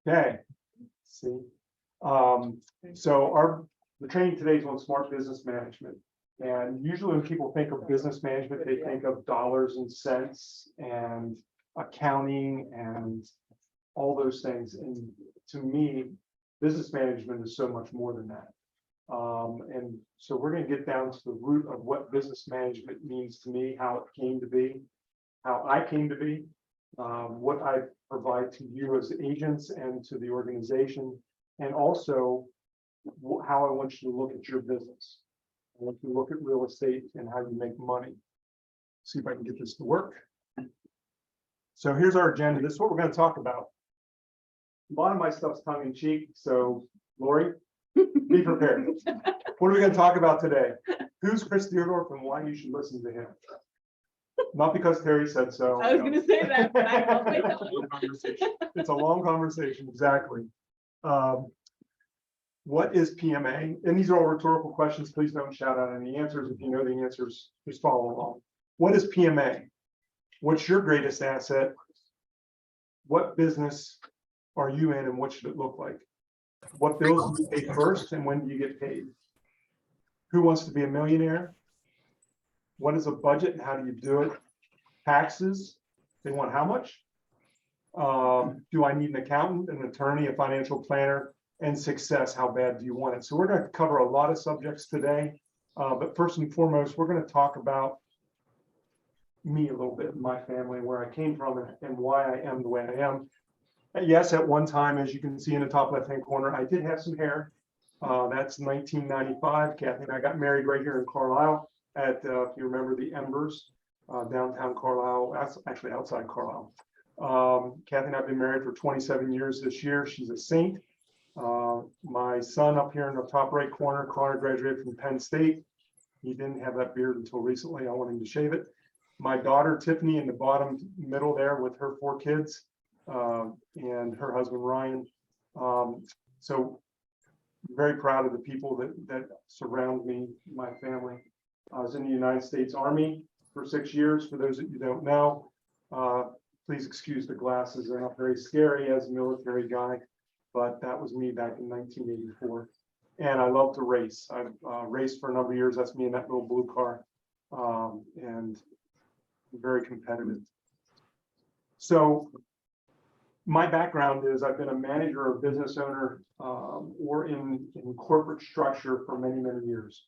Okay. See. So the training today is on smart business management. And usually when people think of business management, they think of dollars and cents and accounting and all those things. And to me, business management is so much more than that. And so we're going to get down to the root of what business management means to me, how it came to be, how I came to be, what I provide to you as agents and to the organization, and also how I want you to look at your business. I want you to look at real estate and how you make money. See if I can get this to work. So here's our agenda. This is what we're going to talk about. A lot of my stuff's tongue in cheek, so Lori, be prepared. What are we going to talk about today? Who's Chris Deardorff and why you should listen to him? Not because Terry said so. I was going to say that, but I won't wait. It's a long conversation, exactly. What is PMA? And these are all rhetorical questions. Please don't shout out any answers. If you know the answers, just follow along. What is PMA? What's your greatest asset? What business are you in and what should it look like? What bills do you pay first and when do you get paid? Who wants to be a millionaire? What is a budget and how do you do it? Taxes, they want how much? Do I need an accountant, an attorney, a financial planner? And success, how bad do you want it? So we're going to cover a lot of subjects today. But first and foremost, we're going to talk about me a little bit, my family, where I came from and why I am the way I am. And yes, at one time, as you can see in the top left-hand corner, I did have some hair. That's 1995. Kathy and I got married right here in Carlisle at, if you remember, the Embers, downtown Carlisle, actually outside Carlisle. Kathy and I have been married for 27 years this year. She's a saint. My son up here in the top right corner, Connor, graduated from Penn State. He didn't have that beard until recently. I want him to shave it. My daughter, Tiffany, in the bottom middle there with her 4 kids, and her husband, Ryan. So very proud of the people that surround me, my family. I was in the United States Army for 6 years. For those that you don't know, please excuse the glasses. They're not very scary as a military guy. But that was me back in 1984. And I love to race. I've raced for a number of years. That's me in that little blue car. And very competitive. So my background is I've been a manager or business owner or in corporate structure for many, many years.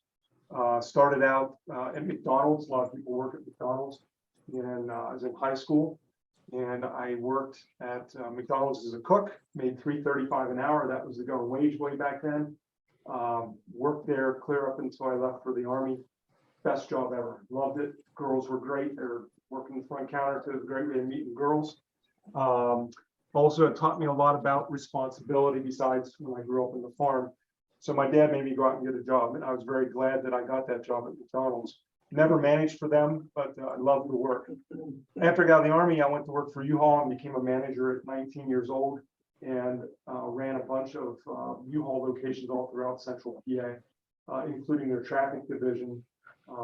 Started out at McDonald's. A lot of people work at McDonald's. And I was in high school. And I worked at McDonald's as a cook, made $3.35 an hour. That was the going wage way back then. Worked there clear up until I left for the Army. Best job ever. Loved it. Girls were great. They were working the front counter, so it was a great way of meeting girls. Also, it taught me a lot about responsibility besides when I grew up on the farm. So my dad made me go out and get a job, and I was very glad that I got that job at McDonald's. Never managed for them, but I loved the work. After I got out of the Army, I went to work for U-Haul and became a manager at 19 years old and ran a bunch of U-Haul locations all throughout central PA, including their traffic division,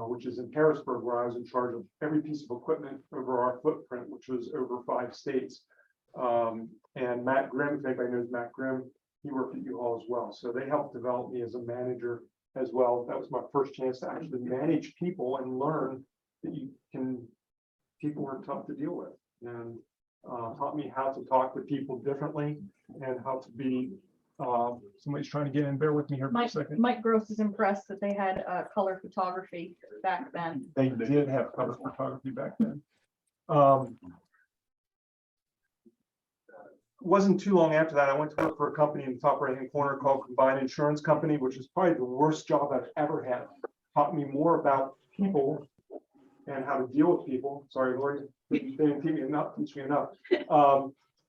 which is in Harrisburg, where I was in charge of every piece of equipment over our footprint, which was over 5 states. And Matt Grimm, if anybody knows Matt Grimm, he worked at U-Haul as well. So they helped develop me as a manager as well. That was my first chance to actually manage people and learn that people are tough to deal with, and taught me how to talk to people differently and how to be, somebody's trying to get in, bear with me here for a second. Mike Gross is impressed that they had color photography back then. They did have color photography back then. Wasn't too long after that, I went to work for a company in the top right-hand corner called Combined Insurance Company, which is probably the worst job I've ever had. Taught me more about people and how to deal with people. Sorry, Lori, they didn't teach me enough.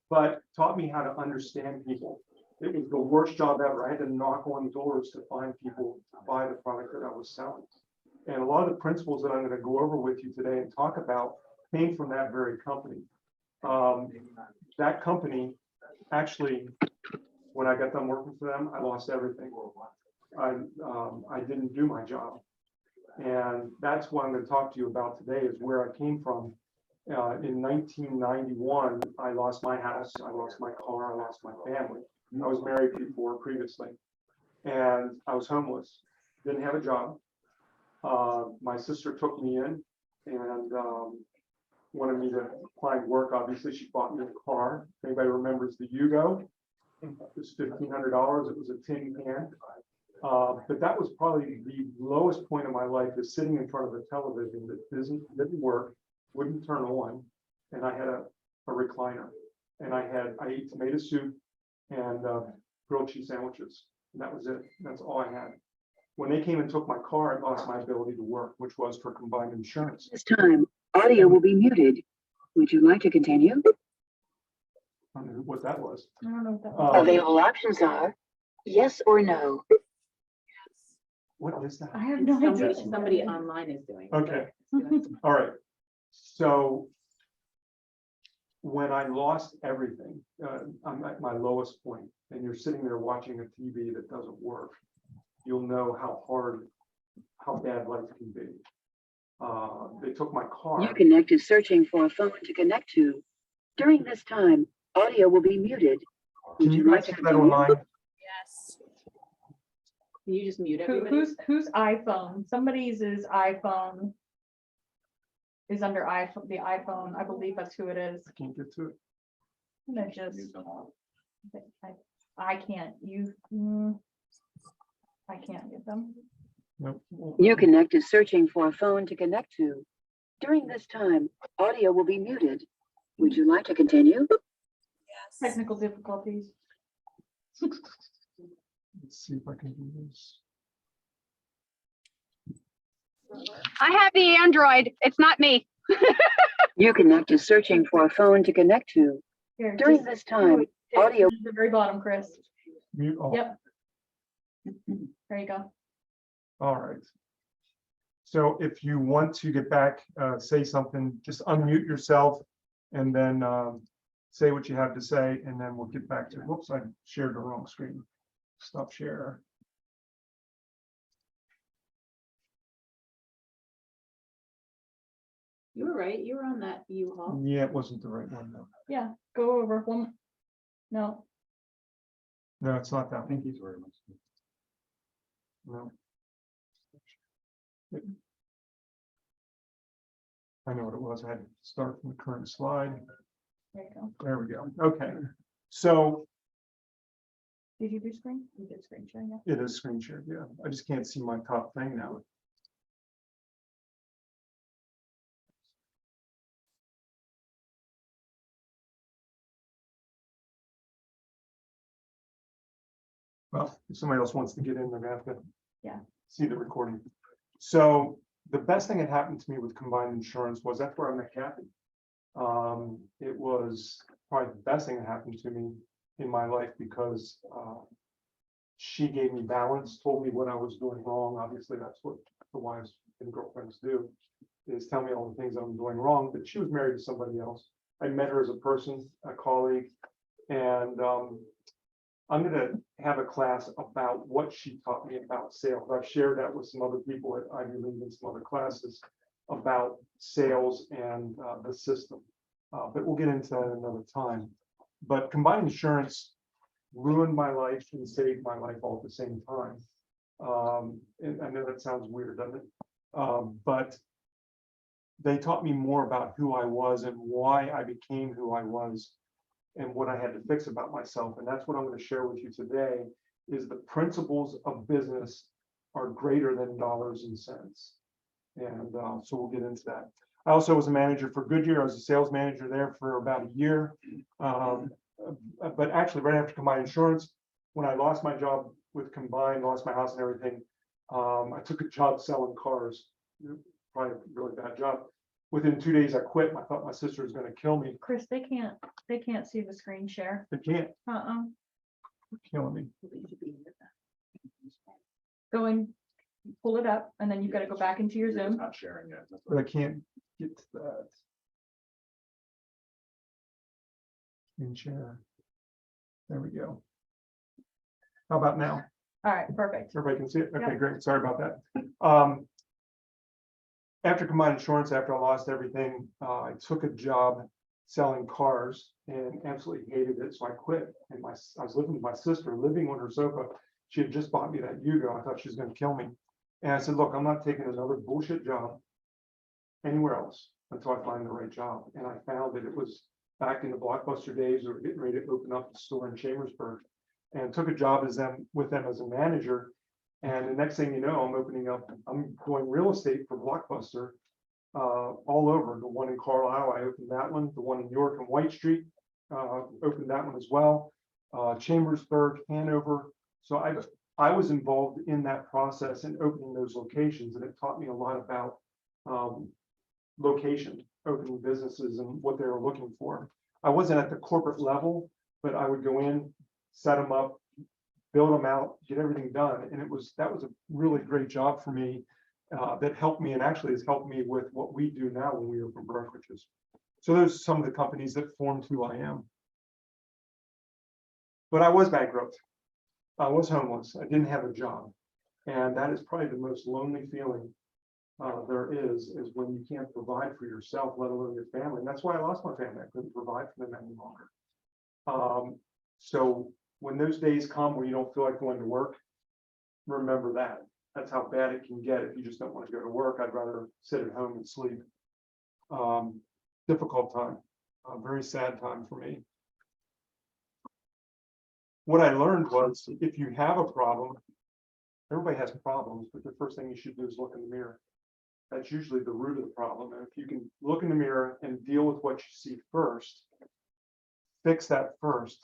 But taught me how to understand people. It was the worst job ever. I had to knock on doors to find people to buy the product that I was selling. And a lot of the principles that I'm going to go over with you today and talk about came from that very company. That company, actually, when I got done working for them, I lost everything. I didn't do my job. And that's what I'm going to talk to you about today, is where I came from In 1991, I lost my house, I lost my car, I lost my family. I was married before previously, and I was homeless, didn't have a job. My sister took me in and wanted me to find work. Obviously, she bought me a car. If anybody remembers the Yugo, it was $1,500. It was a tin can. But that was probably the lowest point of my life, is sitting in front of a television that didn't work, wouldn't turn on, and I had a recliner, and I ate tomato soup and grilled cheese sandwiches, and that was it. That's all I had. When they came and took my car, I lost my ability to work, which was for combined insurance. This time, audio will be muted. Would you like to continue? I don't know what that was. I don't know what that was. Available options are yes or no. What is that? I have no idea. Somebody online is doing. it. Okay. All right. So when I lost everything, I'm at my lowest point, and you're sitting there watching a TV that doesn't work, you'll know how bad life can be. They took my car. Uconnect is searching for a phone to connect to. During this time, audio will be muted. Can Would you you guys like to hear that continue? online? Yes. Can you just mute everybody? Whose iPhone? Somebody's iPhone is under iPhone, the iPhone. I believe that's who it is. I can't get to it. And then just, I can't, I can't get them. Nope. Uconnect is searching for a phone to connect to. During this time, audio will be muted. Would you like to continue? Technical difficulties. Let's see if I can do this. I have the Android. It's not me. Uconnect is searching for a phone to connect to. Here, During just- this time, audio. At the very bottom, Chris. Mute all. Yep. There you go. All right. So if you want to get back, say something, just unmute yourself and then say what you have to say, and then we'll get back to, whoops, I shared the wrong screen. Stop share. You were right. You were on that U-Haul. Yeah, it wasn't the right one though. Yeah, go over one. No, No, it's not that. Thank you very much. No. I know what it was. I had to start from the current slide. there you go. There we go. Okay. So Did you do screen? You did screen share, yeah. it is screen shared. Yeah. I just can't see my top thing now. Well, if somebody else wants to get in, they're gonna have to see the recording. So the best thing that happened to me with combined insurance was that's where I met Kathy. It was probably the best thing that happened to me in my life because she gave me balance, told me what I was doing wrong. Obviously, that's what the wives and girlfriends do, is tell me all the things I'm doing wrong. But she was married to somebody else. I met her as a person, a colleague, and I'm going to have a class about what she taught me about sales. I've shared that with some other people at Ivy League and some other classes about sales and the system. But we'll get into that another time. But combined insurance ruined my life and saved my life all at the same time. And I know that sounds weird, doesn't it? But they taught me more about who I was and why I became who I was and what I had to fix about myself. And that's what I'm going to share with you today is the principles of business are greater than dollars and cents. And so we'll get into that. I also was a manager for Goodyear. I was a sales manager there for about a year. But actually right after combined insurance, when I lost my job with combined, lost my house and everything, I took a job selling cars, probably a really bad job. Within 2 days, I quit. I thought my sister was going to kill me. Chris, they can't see the screen share. They can't. They're Killing me. Go and pull it up, and then you've got to go back into your Zoom. Not sharing yet. But I can't get to that. Screen share. There we go. How about now? All right, perfect. Everybody can see it? Okay, Yep. great. Sorry about that. after combined insurance, after I lost everything, I took a job selling cars and absolutely hated it. So I quit. And I was living with my sister, living on her sofa. She had just bought me that Yugo. I thought she was going to kill me. And I said, look, I'm not taking another bullshit job anywhere else until I find the right job. And I found that it was back in the Blockbuster days, or getting ready to open up the store in Chambersburg, and took a job with them as a manager. And the next thing you know, I'm doing real estate for Blockbuster all over. The one in Carlisle, I opened that one. The one in York and White Street, opened that one as well. Chambersburg, Hanover. So I was involved in that process and opening those locations, and it taught me a lot about location, opening businesses and what they were looking for. I wasn't at the corporate level, but I would go in, set them up, build them out, get everything done. And that was a really great job for me that helped me, and actually has helped me with what we do now when we open brokerages. So those are some of the companies that formed who I am. But I was bankrupt. I was homeless. I didn't have a job. And that is probably the most lonely feeling there is when you can't provide for yourself, let alone your family. And that's why I lost my family. I couldn't provide for them any longer. So when those days come where you don't feel like going to work, remember that. That's how bad it can get if you just don't want to go to work. I'd rather sit at home and sleep. Difficult time, a very sad time for me. What I learned was, if you have a problem, everybody has problems, but the first thing you should do is look in the mirror. That's usually the root of the problem. And if you can look in the mirror and deal with what you see first, fix that first,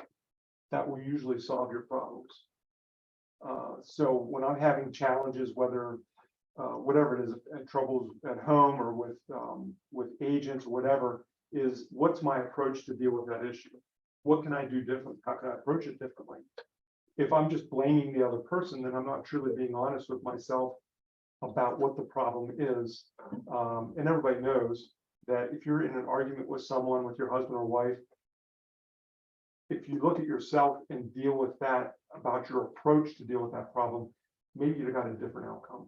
that will usually solve your problems. So when I'm having challenges, whether whatever it is, troubles at home or with agents or whatever, is what's my approach to deal with that issue? What can I do different? How can I approach it differently? If I'm just blaming the other person, then I'm not truly being honest with myself about what the problem is. And everybody knows that if you're in an argument with someone, with your husband or wife, if you look at yourself and deal with that, about your approach to deal with that problem, maybe you've got a different outcome.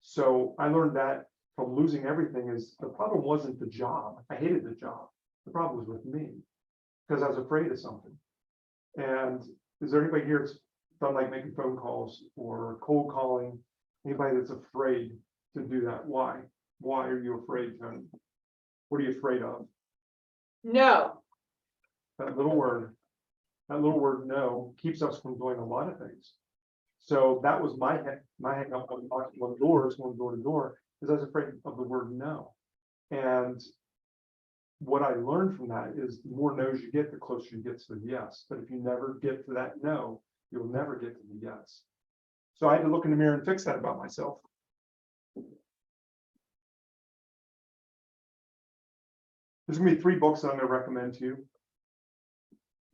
So I learned that from losing everything, is the problem wasn't the job. I hated the job. The problem was with me, because I was afraid of something. And is there anybody here that's done like making phone calls or cold calling? Anybody that's afraid to do that? Why? Why are you afraid, Tony? What are you afraid of? No. That little word no keeps us from doing a lot of things. So that was my hang up on doors, going door to door, is I was afraid of the word no. And what I learned from that is the more no's you get, the closer you get to the yes. But if you never get to that no, you'll never get to the yes. So I had to look in the mirror and fix that about myself. There's gonna be 3 books that I'm gonna recommend to you.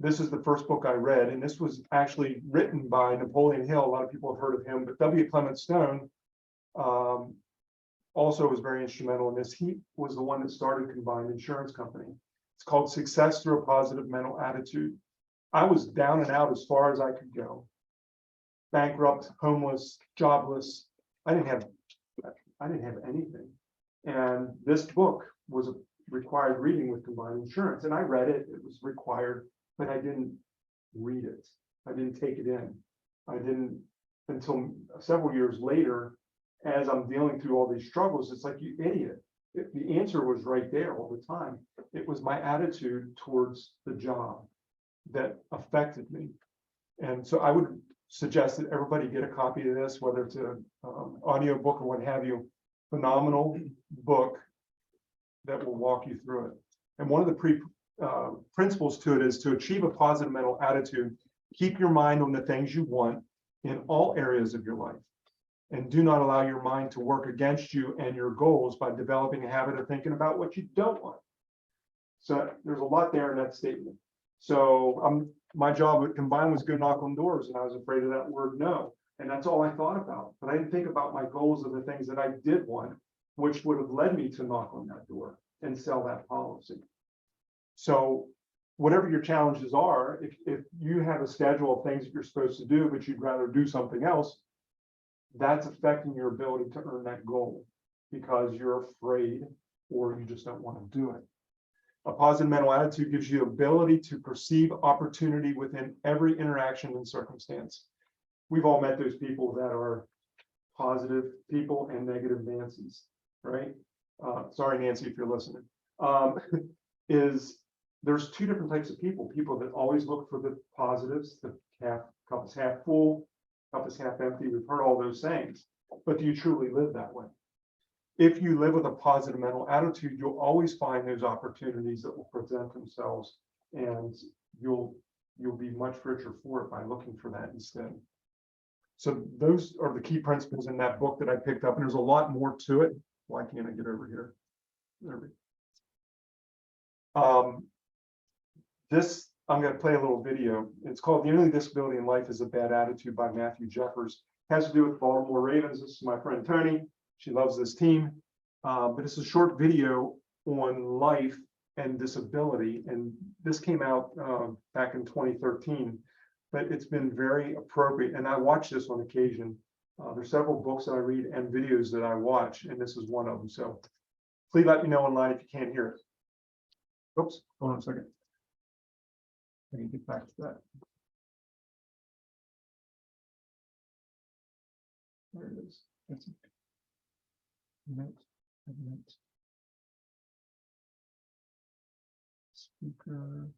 This is the first book I read, and this was actually written by Napoleon Hill. A lot of people have heard of him, but W. Clement Stone also was very instrumental in this. He was the one that started Combined Insurance Company. It's called Success Through a Positive Mental Attitude. I was down and out as far as I could go. Bankrupt, homeless, jobless. I didn't have anything. And this book was a required reading with Combined Insurance. And I read it, it was required, but I didn't read it. I didn't take it in. I didn't until several years later, as I'm dealing through all these struggles. It's like, you idiot. The answer was right there all the time. It was my attitude towards the job that affected me. And so I would suggest that everybody get a copy of this, whether it's an audio book or what have you. Phenomenal book that will walk you through it. And one of the principles to it is to achieve a positive mental attitude. Keep your mind on the things you want in all areas of your life. And do not allow your mind to work against you and your goals by developing a habit of thinking about what you don't want. So there's a lot there in that statement. So my job at Combine was go knock on doors, and I was afraid of that word no. And that's all I thought about. But I didn't think about my goals of the things that I did want, which would have led me to knock on that door and sell that policy. So whatever your challenges are, if you have a schedule of things that you're supposed to do, but you'd rather do something else, that's affecting your ability to earn that goal. because you're afraid or you just don't want to do it. A positive mental attitude gives you ability to perceive opportunity within every interaction and circumstance. We've all met those people that are positive people and negative Nancy's, right? Sorry, Nancy, if you're listening. There's two different types of people that always look for the positives, the cup is half full, cup is half empty. We've heard all those sayings, but do you truly live that way? If you live with a positive mental attitude, you'll always find those opportunities that will present themselves, and you'll be much richer for it by looking for that instead. So those are the key principles in that book that I picked up, and there's a lot more to it. Why can't I get over here? There we go. I'm going to play a little video. It's called "The Only Disability in Life Is a Bad Attitude" by Matthew Jeffers. It has to do with Baltimore Ravens. This is my friend Tony. She loves this team. But it's a short video on life and disability. And this came out back in 2013, but it's been very appropriate. And I watch this on occasion. There's several books that I read and videos that I watch, and this is one of them. So please let me know online if you can't hear it. Oops, hold on a second. Let me get back to that. There it is. That's it. Speaker.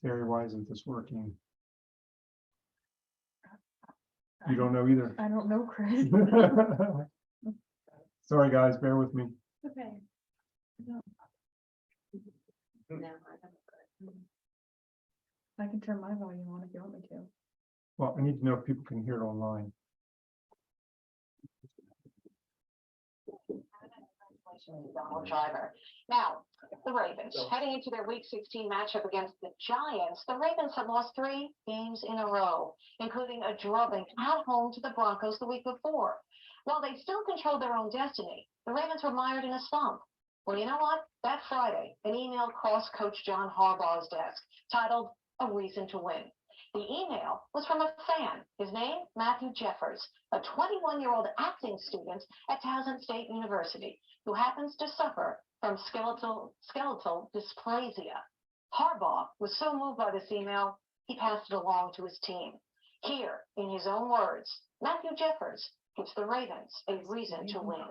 Terry, why isn't this working? You don't know either. I don't know, Chris. Sorry, guys, bear with me. Okay. I can turn my volume on if you want me to. Well, I need to know if people can hear it online. Driver. Now, the Ravens heading into their Week 16 matchup against the Giants. The Ravens have lost 3 games in a row, including a drubbing at home to the Broncos the week before. While they still control their own destiny, the Ravens were mired in a slump. Well, you know what? That Friday, an email crossed Coach John Harbaugh's desk titled "A Reason to Win." The email was from a fan. His name, Matthew Jeffers, a 21-year-old acting student at Towson State University, who happens to suffer from skeletal dysplasia. Harbaugh was so moved by this email, he passed it along to his team. Here, in his own words, Matthew Jeffers gives the Ravens a reason to win.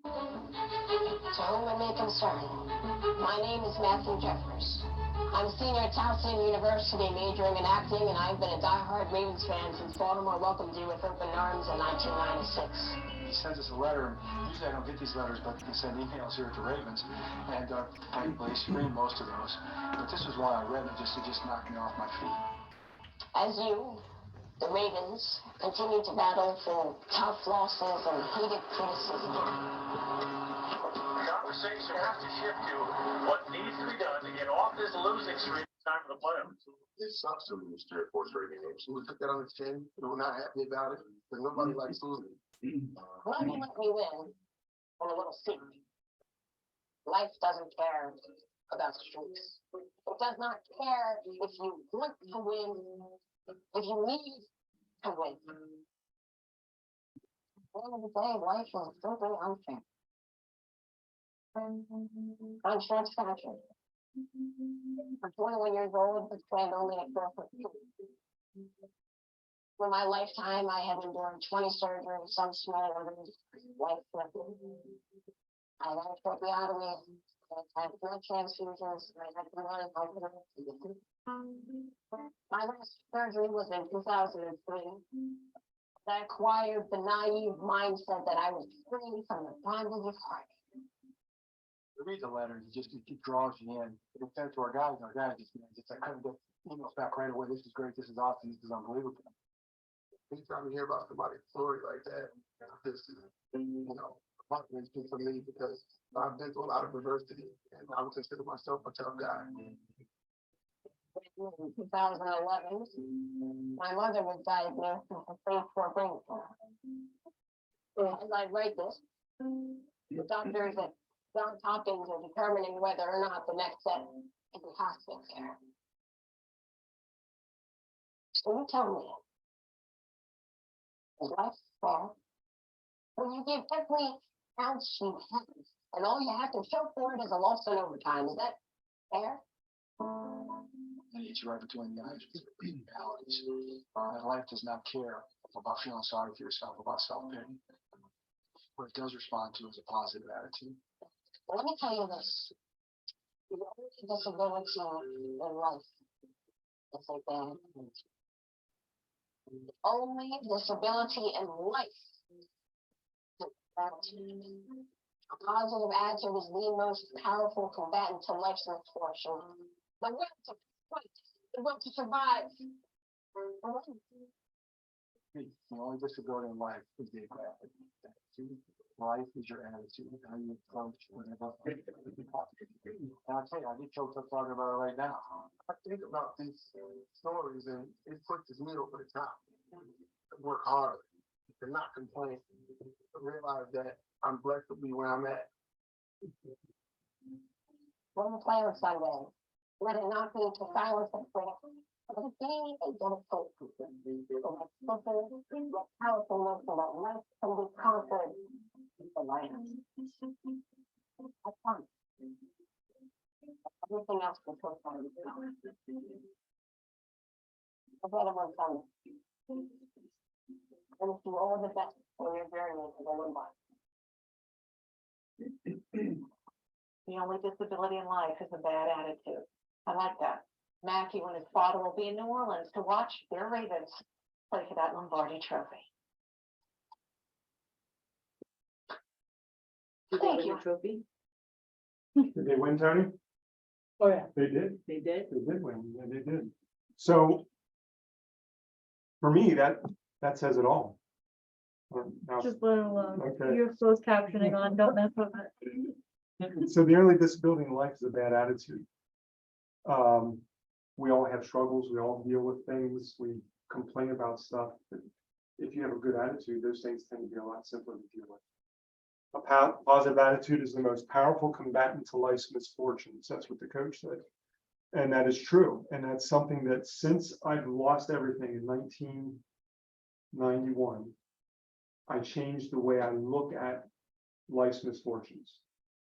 To whom it may concern, my name is Matthew Jeffers. I'm a senior at Towson University majoring in acting, and I've been a diehard Ravens fan since Baltimore welcomed you with open arms in 1996. He sends us a letter. Usually I don't get these letters, but he can send emails here to Ravens, and I screen most of those. But this was one I read, and it just knocked me off my feet. As you, the Ravens, continue to battle through tough losses and hated criticism. The conversation has to shift to what needs to be done to get off this losing streak in time for the playoffs. It sucks to lose to a force rating game. So we took that on the chin. We're not happy about it, but nobody likes losing. Let me let you in on a little secret. Life doesn't care about streaks. It does not care if you want to win, if you need to win. At the end of the day, life is simply unfair. I'm sure it's factual. I'm 21 years old, but trained only at 4'2". For my lifetime, I have endured 20 surgeries, some small, others life-threatening. I had a tracheotomy, I had blood transfusions, I had blood health. My last surgery was in 2003. I acquired the naive mindset that I was free from the bondage of heart. You read the letter, it draws you in. It sent to our guys just I couldn't get emails back right away. This is great. This is awesome. This is unbelievable. Anytime you hear about somebody's story like that, this is, confidence for me because I've been through a lot of adversity and I would consider myself a tough guy. in 2011, my mother was diagnosed with stage 4 brain cancer. As I write this, the doctors at Johns Hopkins are determining whether or not the next step is in hospice care. So you tell me, is life fair? When you give every ounce she has, and all you have to show for it is a loss in overtime, is that fair? It's right between the eyes of realities. That life does not care about feeling sorry for yourself, about self-pity. What it does respond to is a positive attitude. Let me tell you this. The only disability in life is a bad attitude. The only disability in life is attitude. A positive attitude is the most powerful combatant to life's misfortune. The will to fight, the will to survive. The only disability in life is the attitude. Life is your attitude, how you approach whatever. And I'll tell you, I get choked up talking about it right now. I think about these stories and it pushes me over the top. Work hard, to not complain, to realize that I'm blessed to be where I'm at. When you play on Sunday, let it not be to silence the critic, but to be a dedication. So much simple, yet powerful notion that life can be conquered with the light. I promise. Everything else will take on itself. I bet it will come. And wish you all the best for your journey into the limbo. The only disability in life is a bad attitude. I like that. Matthew and his father will be in New Orleans to watch their Ravens play for that Lombardi trophy. Did they Thank win you. the trophy? Did they win, Tony? Oh, yeah. They did. They did? They did win. Yeah, they did. So for me, that says it all. Now, Just let it alone. Okay. You have closed captioning on, don't mess with it. so the only disability in life is a bad attitude. We all have struggles. We all deal with things. We complain about stuff. But if you have a good attitude, those things tend to be a lot simpler to deal with. A positive attitude is the most powerful combatant to life's misfortunes. That's what the coach said. And that is true. And that's something that since I've lost everything in 1991, I changed the way I look at life's misfortunes.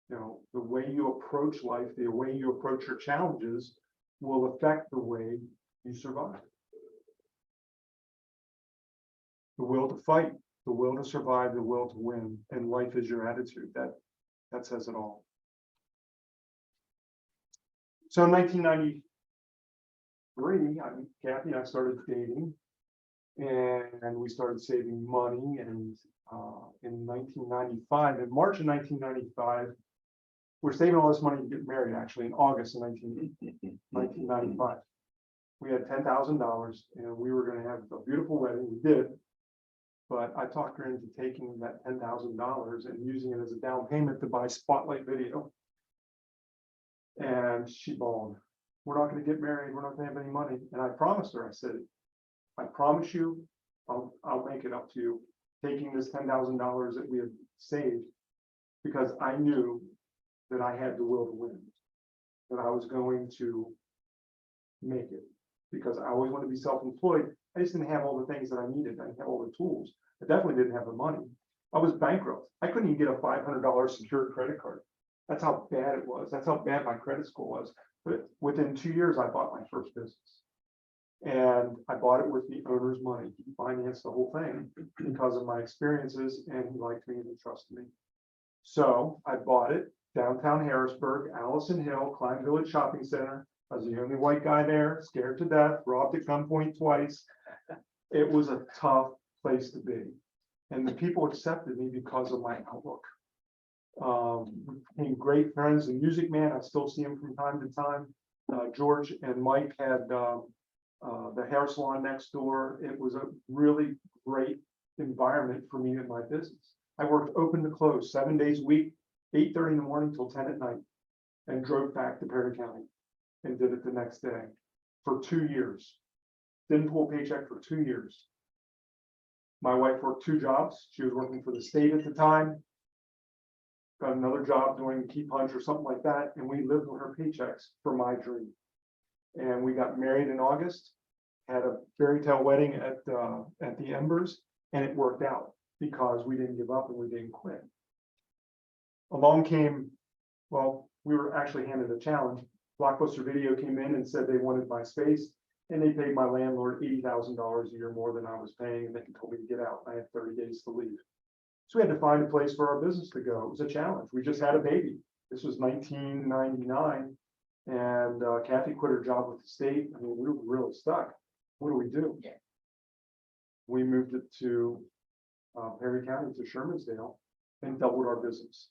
You know, the way you approach life, the way you approach your challenges will affect the way you survive. The will to fight, the will to survive, the will to win, and life is your attitude. That says it all. So in 1993, Kathy and I started dating, and we started saving money. And in 1995, in March of 1995, we're saving all this money to get married. Actually, in August of 1995, we had $10,000, and we were going to have a beautiful wedding. We did. But I talked her into taking that $10,000 and using it as a down payment to buy Spotlight Video. And she bawled, "We're not going to get married. We're not going to have any money." And I promised her, I said, "I promise you, I'll make it up to you." Taking this $10,000 that we had saved, because I knew that I had the will to win, that I was going to make it, because I always wanted to be self-employed. I just didn't have all the things that I needed. I didn't have all the tools. I definitely didn't have the money. I was bankrupt. I couldn't even get a $500 secured credit card. That's how bad it was. That's how bad my credit score was. But within 2 years, I bought my first business. And I bought it with the owner's money. He financed the whole thing because of my experiences, and he liked me and he trusted me. So I bought it downtown Harrisburg, Allison Hill, Klein Village Shopping Center. I was the only white guy there, scared to death, robbed at gunpoint twice. It was a tough place to be. And the people accepted me because of my outlook. We became great friends. The Music Man, I still see him from time to time. George and Mike had the hair salon next door. It was a really great environment for me and my business. I worked open to close 7 days a week, 8:30 in the morning till 10 at night, and drove back to Perry County and did it the next day. for 2 years. Didn't pull a paycheck for 2 years. My wife worked 2 jobs. She was working for the state at the time. Got another job doing key punch or something like that, and we lived on her paychecks for my dream. And we got married in August, had a fairy tale wedding at the Embers, and it worked out because we didn't give up and we didn't quit. Along came, well, we were actually handed a challenge. Blockbuster Video came in and said they wanted my space, and they paid my landlord $80,000 a year more than I was paying, and they told me to get out. I had 30 days to leave. So we had to find a place for our business to go. It was a challenge. We just had a baby. This was 1999, and Kathy quit her job with the state. I mean, we were really stuck. What do we do? Yeah. We moved it to Perry County to Shermansdale and doubled our business.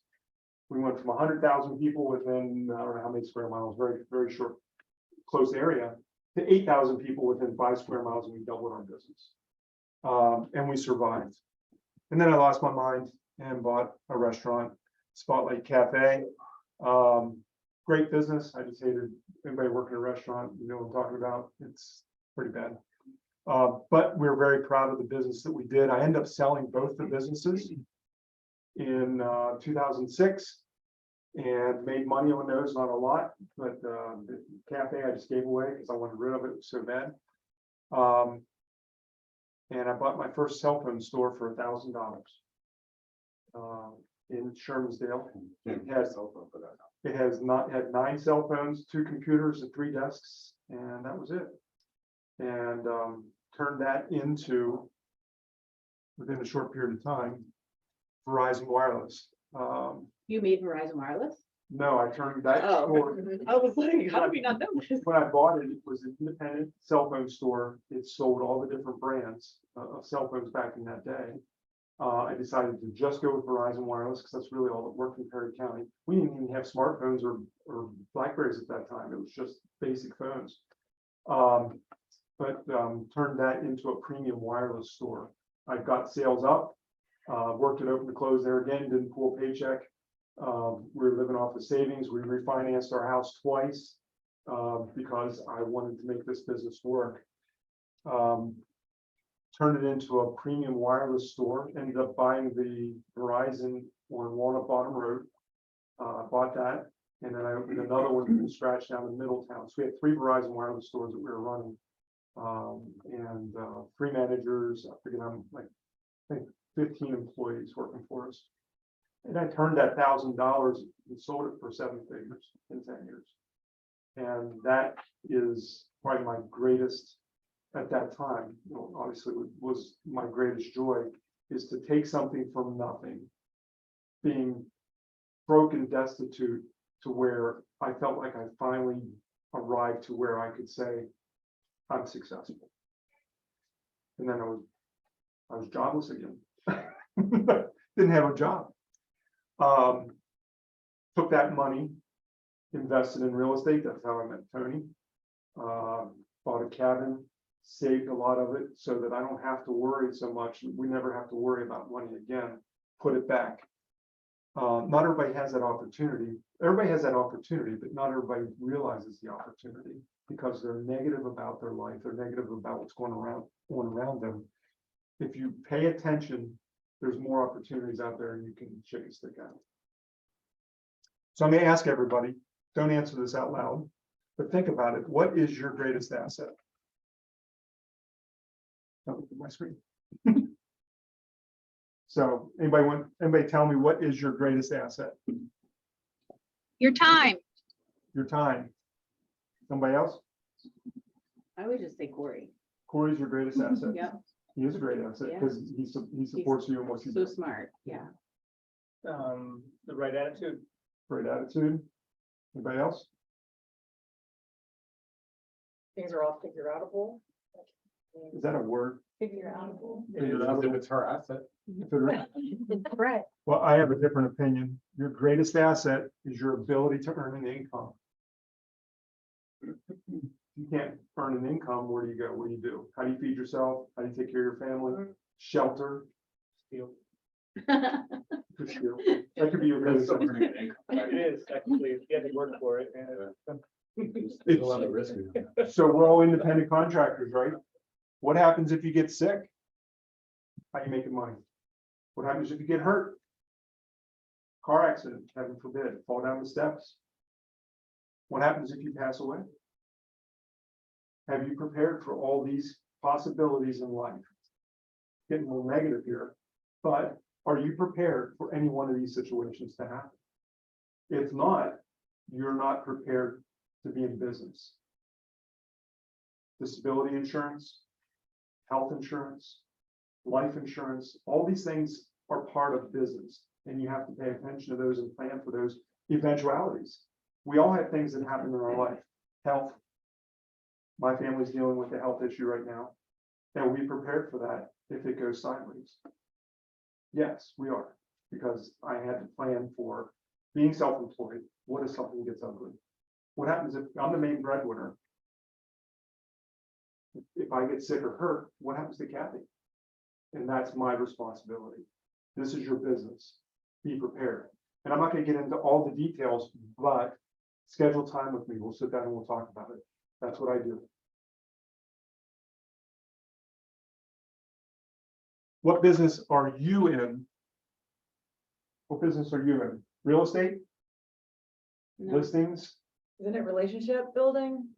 We went from 100,000 people within, I don't know how many square miles, very, very short, close area, to 8,000 people within 5 square miles, and we doubled our business. And we survived. And then I lost my mind and bought a restaurant, Spotlight Cafe. Great business. I just hated anybody working in a restaurant. You know what I'm talking about. It's pretty bad. But we're very proud of the business that we did. I ended up selling both the businesses in 2006 and made money on those, not a lot, but the cafe I just gave away because I wanted rid of it. It was so bad. And I bought my first cell phone store for $1,000 in Shermansdale. It has not had 9 cell phones, 2 computers, and 3 desks, and that was it. And turned that into, within a short period of time, Verizon Wireless. You made Verizon Wireless? No, I turned that Oh, store. I was like, how did we not know this? When I bought it, it was an independent cell phone store. It sold all the different brands of cell phones back in that day. I decided to just go with Verizon Wireless because that's really all that worked in Perry County. We didn't even have smartphones or Blackberries at that time. It was just basic phones. But turned that into a premium wireless store. I got sales up, worked it open to close there again, didn't pull a paycheck. We were living off the savings. We refinanced our house twice because I wanted to make this business work. Turned it into a premium wireless store. Ended up buying the Verizon on Walnut Bottom Road. Bought that, and then I opened another one from scratch down in Middletown. So we had 3 Verizon wireless stores that we were running, and 3 managers. I figured I think 15 employees working for us. And I turned that $1,000 and sold it for 7 figures in 10 years. And that is probably my greatest, at that time, you know, obviously was my greatest joy, is to take something from nothing, being broken, destitute, to where I felt like I finally arrived to where I could say, I'm successful. And then I was jobless again. Didn't have a job. Took that money, invested in real estate. That's how I met Tony. Bought a cabin, saved a lot of it so that I don't have to worry so much. We never have to worry about money again. Put it back. Not everybody has that opportunity. Everybody has that opportunity, but not everybody realizes the opportunity because they're negative about their life. They're negative about what's going around them. If you pay attention, there's more opportunities out there and you can shake a stick at it. So I'm going to ask everybody, don't answer this out loud, but think about it. What is your greatest asset? Don't look at my screen. So anybody tell me, what is your greatest asset? Your time. Your time. Somebody else? I would just say Corey. Corey's your greatest asset. Yep, He is a great asset because he supports you in what you so do. smart, yeah. The right attitude. Great attitude. Anybody else? Things are all figure outable. Is that a word? Figure out. If it's her asset. Right. Well, I have a different opinion. Your greatest asset is your ability to earn an income. You can't earn an income, where do you go? What do you do? How do you feed yourself? How do you take care of your family? Shelter. Steal. Could steal. That could be your greatest asset. It is, technically, you have to work for it. And It's, so we're all independent contractors, right? What happens if you get sick? How you making money? What happens if you get hurt? Car accident, heaven forbid, fall down the steps. What happens if you pass away? Have you prepared for all these possibilities in life? Getting a little negative here, but are you prepared for any one of these situations to happen? If not, you're not prepared to be in business. Disability insurance, health insurance, life insurance, all these things are part of business, and you have to pay attention to those and plan for those eventualities. We all have things that happen in our life. Health. My family's dealing with a health issue right now. And we prepared for that if it goes sideways. Yes, we are, because I had to plan for being self-employed. What if something gets ugly? What happens if I'm the main breadwinner? If I get sick or hurt, what happens to Kathy? And that's my responsibility. This is your business. Be prepared. And I'm not going to get into all the details, but schedule time with me. We'll sit down and we'll talk about it. That's what I do. What business are you in? What business are you in? Real estate? No. Listings? Isn't it relationship building?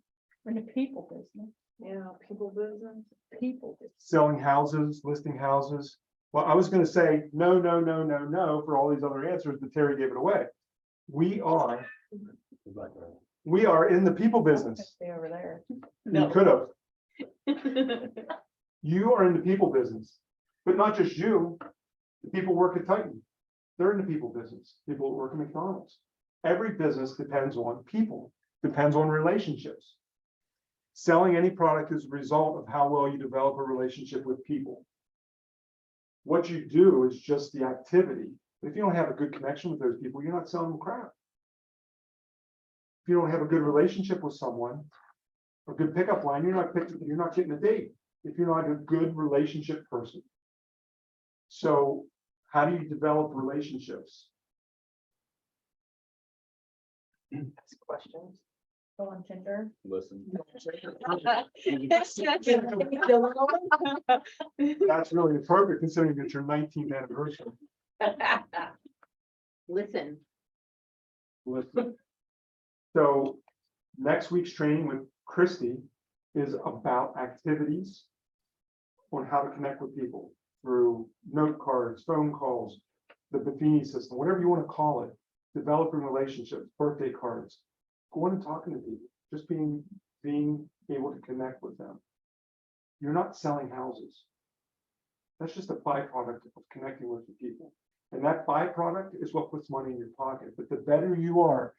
We're in the people business. Yeah, people business. People business. Selling houses, listing houses? Well, I was going to say no, no, no, no, no for all these other answers, but Terry gave it away. We are in the people business. Stay over there. You could have. You are in the people business, but not just you. The people work at Titan. They're in the people business. People that work at McDonald's. Every business depends on people, depends on relationships. Selling any product is a result of how well you develop a relationship with people. What you do is just the activity. If you don't have a good connection with those people, you're not selling them crap. If you don't have a good relationship with someone, a good pickup line, you're not getting a date if you're not a good relationship person. So how do you develop relationships? Ask questions. Go on Tinder. Listen. That's really appropriate considering it's your 19th anniversary. Listen. Listen. So next week's training with Christy is about activities on how to connect with people through note cards, phone calls, the Buffini system, whatever you want to call it, developing relationships, birthday cards, going and talking to people, just being able to connect with them. You're not selling houses. That's just a byproduct of connecting with the people. And that byproduct is what puts money in your pocket. But the better you are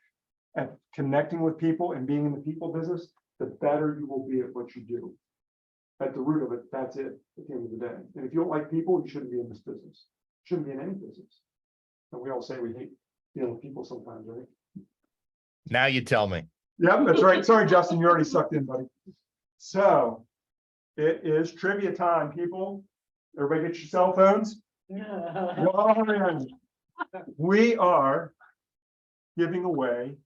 at connecting with people and being in the people business, the better you will be at what you do. At the root of it, that's it at the end of the day. And if you don't like people, you shouldn't be in this business. Shouldn't be in any business. And we all say we hate dealing with people sometimes, right? Now you tell me. Yeah, that's right. Sorry, Justin, you already sucked in, buddy. So it is trivia time, people. Everybody get your cell phones. We are giving away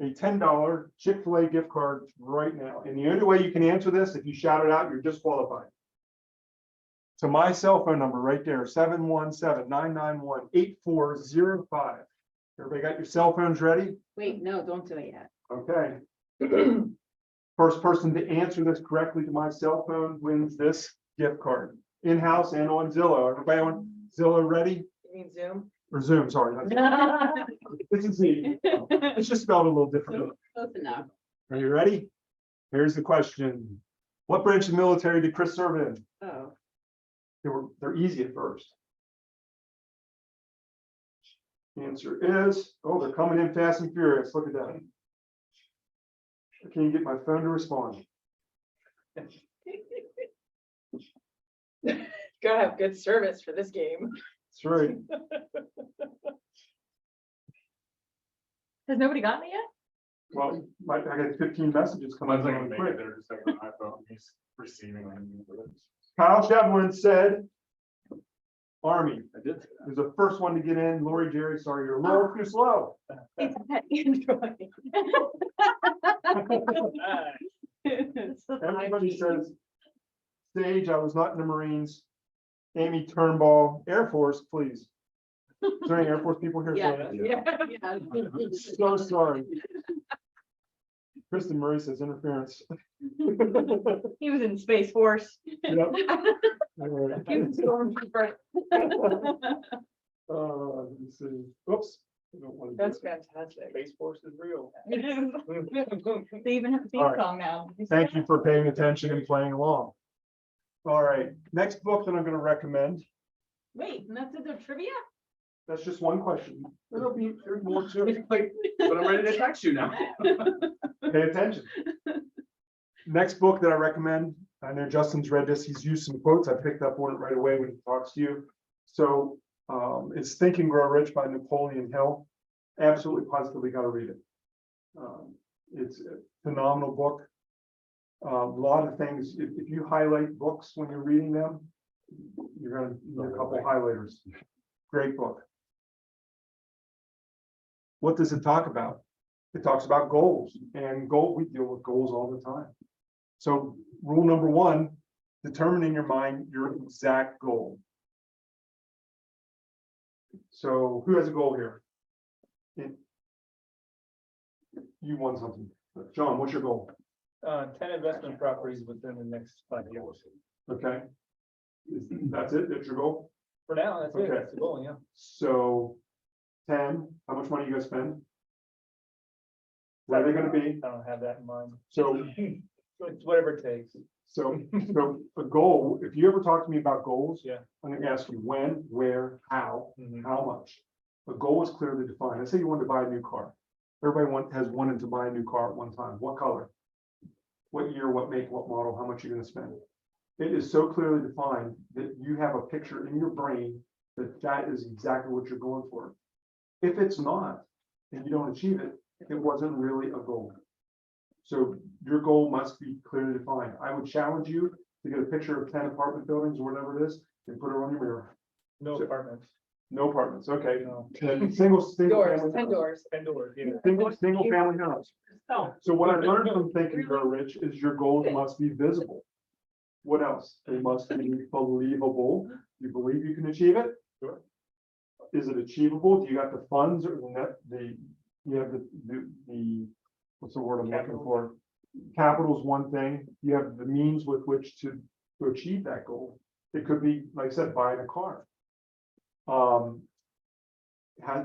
a $10 Chick-fil-A gift card right now. And the only way you can answer this, if you shout it out, you're disqualified. So my cell phone number right there, 717-991-8405. Everybody got your cell phones ready? Wait, no, don't do it yet. Okay. First person to answer this correctly to my cell phone wins this gift card. In-house and on Zillow. Everybody on Zillow ready? You mean Zoom? Or Zoom, sorry. This is easy. It's just spelled a little differently. Close enough. Are you ready? Here's the question. What branch of the military did Chris serve in? Oh, They're easy at first. Answer is, oh, they're coming in fast and furious. Look at that. Can you get my phone to respond? Gotta have good service for this game. That's right. Has nobody gotten it yet? Well, I got 15 messages coming Mine's not in gonna make quick. it there, just like an iPhone, he's receiving. Kyle Shevlin said Army I did. is the first one to get in. Lori, Jerry, sorry, you're a little too slow. It's that Android. It's the Everybody 5G. says, Sage, I was not in the Marines. Amy Turnball, Air Force, please. Is there any Air Force people here? Yeah. Yeah. So sorry. Kristen Murray says interference. He was in Space Force. Yep. He was a stormtrooper. Let me see. Oops. I don't wanna do That's it. fantastic. Space Force is real. It is. They even have a theme All right. song now. Thank you for paying attention and playing along. All right, next book that I'm gonna recommend, Wait, and that's the trivia? that's just one question. There'll be there's more to it. But I'm ready to text you now. Pay attention. Next book that I recommend, I know Justin's read this, he's used some quotes, I picked up on it right away when he talks to you. So it's Think and Grow Rich by Napoleon Hill. Absolutely positively gotta read it. It's a phenomenal book. A lot of things, if you highlight books when you're reading them, you're gonna need a couple highlighters. Great book. What does it talk about? It talks about goals, and we deal with goals all the time. So rule number one, determine in your mind your exact goal. So who has a goal here? You want something. John, what's your goal? 10 investment properties within the next 5 years. Okay. That's it? That's your goal? For now, that's it. Okay. That's the goal, yeah. So 10, how much money you gonna spend? Where are they gonna be? I don't have that in mind. So, It's whatever it takes. so a goal, if you ever talk to me about goals, Yeah. I'm gonna ask you when, where, how, Mhm. how much. A goal is clearly defined. Let's say you wanted to buy a new car. Everybody has wanted to buy a new car at one time. What color? What year, what make, what model, how much you're gonna spend? It is so clearly defined that you have a picture in your brain that that is exactly what you're going for. If it's not, and you don't achieve it, it wasn't really a goal. So your goal must be clearly defined. I would challenge you to get a picture of 10 apartment buildings or whatever it is and put it on your mirror. No So- apartments. No apartments, okay. No. Then single Doors, family 10 house. doors. 10 doors, yeah. Single family house. Oh. So what I learned from Think and Grow Rich is your goals must be visible. What else? They must be believable. You believe you can achieve it? Sure. Is it achievable? Do you got the funds or you have the, what's the word I'm looking Capital. for? Capital is one thing. You have the means with which to achieve that goal. It could be, like I said, buying a car.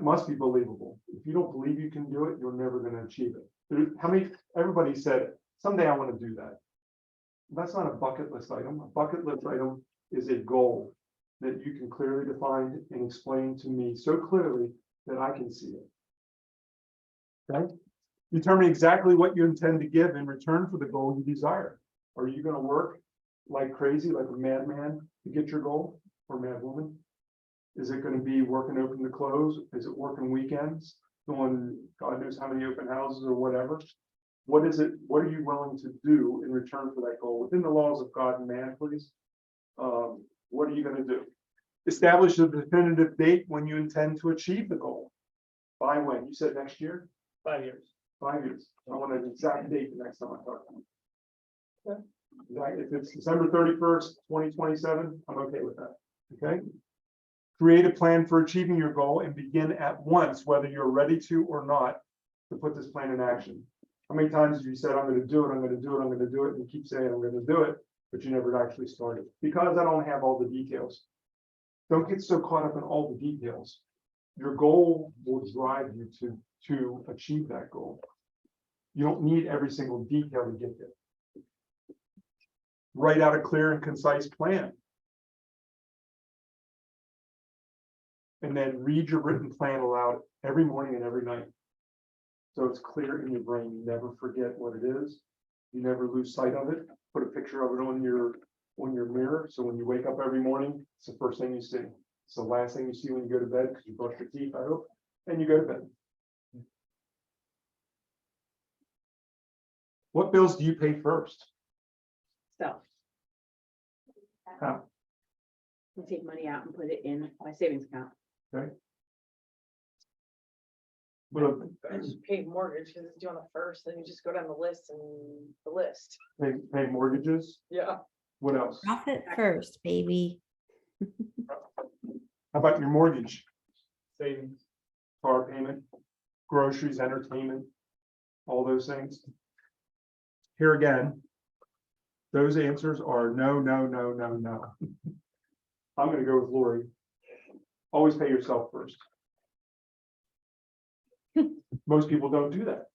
Must be believable. If you don't believe you can do it, you're never going to achieve it. Everybody said, someday I want to do that. That's not a bucket list item. A bucket list item is a goal that you can clearly define and explain to me so clearly that I can see it. Okay? Determine exactly what you intend to give in return for the goal you desire. Are you going to work like crazy, like a madman to get your goal, or madwoman? Is it going to be working open to close? Is it working weekends? Doing God knows how many open houses or whatever? What is it? What are you willing to do in return for that goal? Within the laws of God and man, please. What are you going to do? Establish a definitive date when you intend to achieve the goal. By when? You said next year? 5 years. 5 years. I want an exact date the next time I talk to you. Okay. If it's December 31st, 2027, I'm okay with that. Okay. Create a plan for achieving your goal and begin at once, whether you're ready to or not, to put this plan in action. How many times have you said, I'm going to do it, I'm going to do it, I'm going to do it, and you keep saying, I'm going to do it, but you never actually started? Because I don't have all the details. Don't get so caught up in all the details. Your goal will drive you to achieve that goal. You don't need every single detail to get there. Write out a clear and concise plan. And then read your written plan aloud every morning and every night. So it's clear in your brain. You never forget what it is. You never lose sight of it. Put a picture of it on your mirror. So when you wake up every morning, it's the first thing you see. It's the last thing you see when you go to bed because you brush your teeth, I hope, and you go to bed. What bills do you pay first? Stuff. How? I take money out and put it in my savings account. But Pay mortgage, because it's doing it first, then you just go down the list and the list. pay mortgages, Yeah. what else? Profit first, baby. How about your mortgage, Savings. car payment, groceries, entertainment, all those things? Here again, those answers are no, no, no, no, no. I'm gonna go with Lori. Always pay yourself first. Most people don't do that.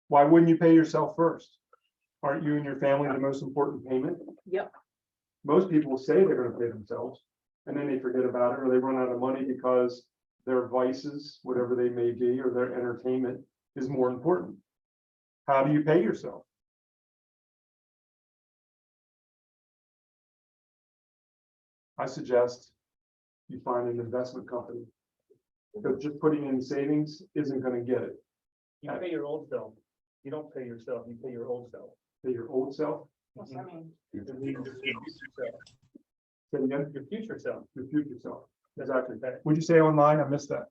Why wouldn't you pay yourself first? Aren't you and your family the most important payment? Yep. Most people say they're gonna pay themselves, and then they forget about it, or they run out of money because their vices, whatever they may be, or their entertainment is more important. How do you pay yourself? I suggest you find an investment company. Because just putting in savings isn't gonna get it. You pay your old self. You don't pay yourself, you pay your old self. Pay your old self, What's that mean? Your future self. say it again, Your future self. your future self. Exactly. Okay. Would you say online? I missed that.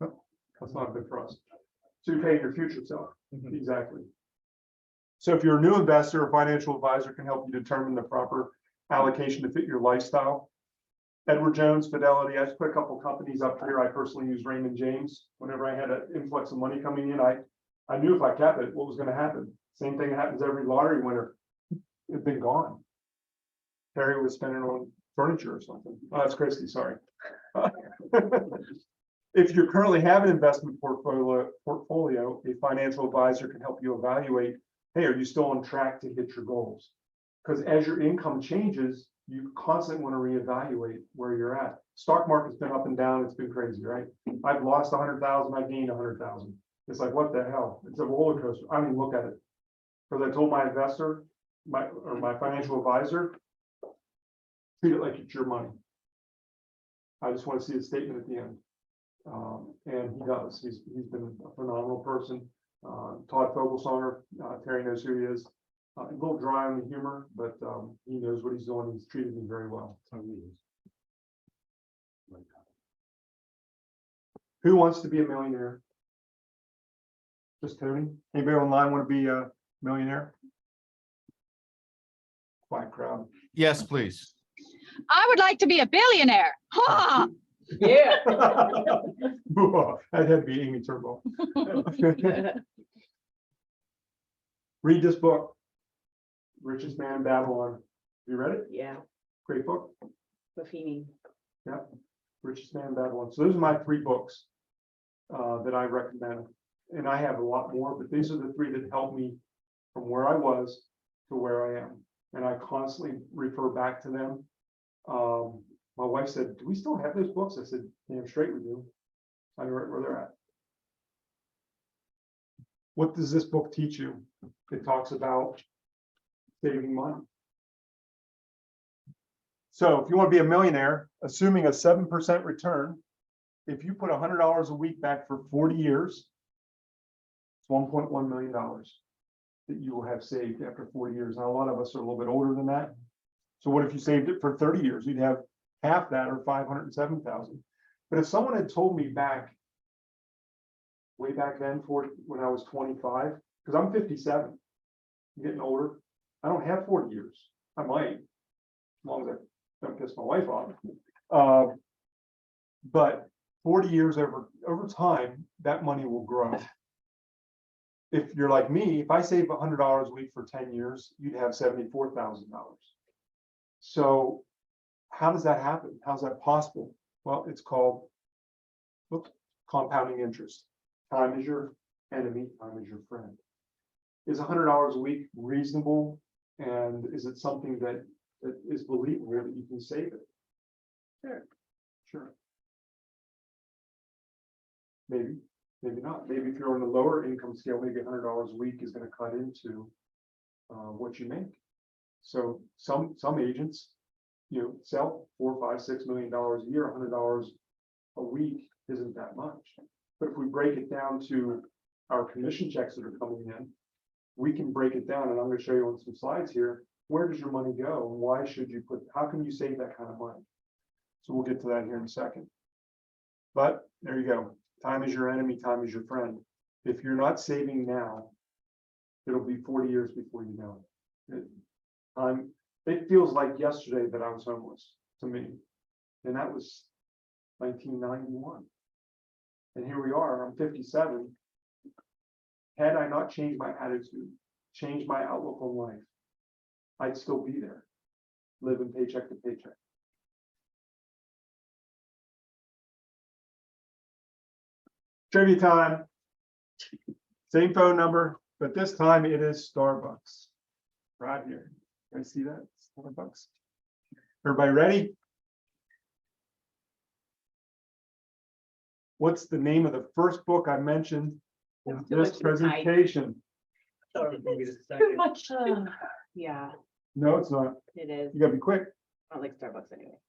Oh, that's not good for us. So you pay your future self. Mhm. Exactly. So if you're a new investor, a financial advisor can help you determine the proper allocation to fit your lifestyle. Edward Jones, Fidelity, I just put a couple companies up here. I personally use Raymond James. Whenever I had an influx of money coming in, I knew if I kept it, what was gonna happen. Same thing happens every lottery winner. It'd been gone. Terry was spending on furniture or something. Oh, that's Christy, sorry. If you currently have an investment portfolio, a financial advisor can help you evaluate, hey, are you still on track to hit your goals? Because as your income changes, you constantly want to reevaluate where you're at. Stock market's been up and down. It's been crazy, right? I've lost 100,000. I've gained 100,000. It's like, what the hell? It's a roller coaster. I mean, look at it. Because I told my investor, my financial advisor, treat it like it's your money. I just want to see a statement at the end. And he does. He's been a phenomenal person. Todd Fogelsonger, Terry knows who he is. A little dry on the humor, but he knows what he's doing. He's treated me very well. Who wants to be a millionaire? Just Tony? Anybody online want to be a millionaire? Quiet crowd. Yes, please. I would like to be a billionaire. Ha! Yeah. That had to be Amy Turnbull. Read this book, Richest Man in Babylon. You read it? Yeah, Great book. Buffini. Yeah, Richest Man in Babylon. So those are my 3 books that I recommend. And I have a lot more, but these are the 3 that helped me from where I was to where I am. And I constantly refer back to them. My wife said, do we still have those books? I said, damn straight we do. I know right where they're at. What does this book teach you? It talks about saving money. So if you want to be a millionaire, assuming a 7% return, if you put $100 a week back for 40 years, it's $1.1 million that you will have saved after 40 years. Now, a lot of us are a little bit older than that. So what if you saved it for 30 years? You'd have half that, or 507,000. But if someone had told me way back then, when I was 25, because I'm 57, I'm getting older. I don't have 40 years. I might, as long as I don't piss my wife off. But 40 years over time, that money will grow. If you're like me, if I save $100 a week for 10 years, you'd have $74,000. So how does that happen? How's that possible? Well, it's called compounding interest. Time is your enemy, time is your friend. Is $100 a week reasonable? And is it something that is believable that you can save it? Sure. Maybe, maybe not. Maybe if you're on the lower income scale, maybe $100 a week is going to cut into what you make. So some agents, sell $4, $5, $6 million a year. $100 a week isn't that much. But if we break it down to our commission checks that are coming in, we can break it down, and I'm going to show you on some slides here, where does your money go? And why should you put, how can you save that kind of money? So we'll get to that here in a second. But there you go. Time is your enemy, time is your friend. If you're not saving now, it'll be 40 years before you know it. It feels like yesterday that I was homeless to me. And that was 1991. And here we are, I'm 57. Had I not changed my attitude, changed my outlook on life, I'd still be there, living paycheck to paycheck. Trivia time. Same phone number, but this time it is Starbucks. Right here. You guys see that? Starbucks. Everybody ready? What's the name of the first book I mentioned in this presentation? Too much. Yeah, No, it's not. it is. You gotta be quick. I don't like Starbucks anyway.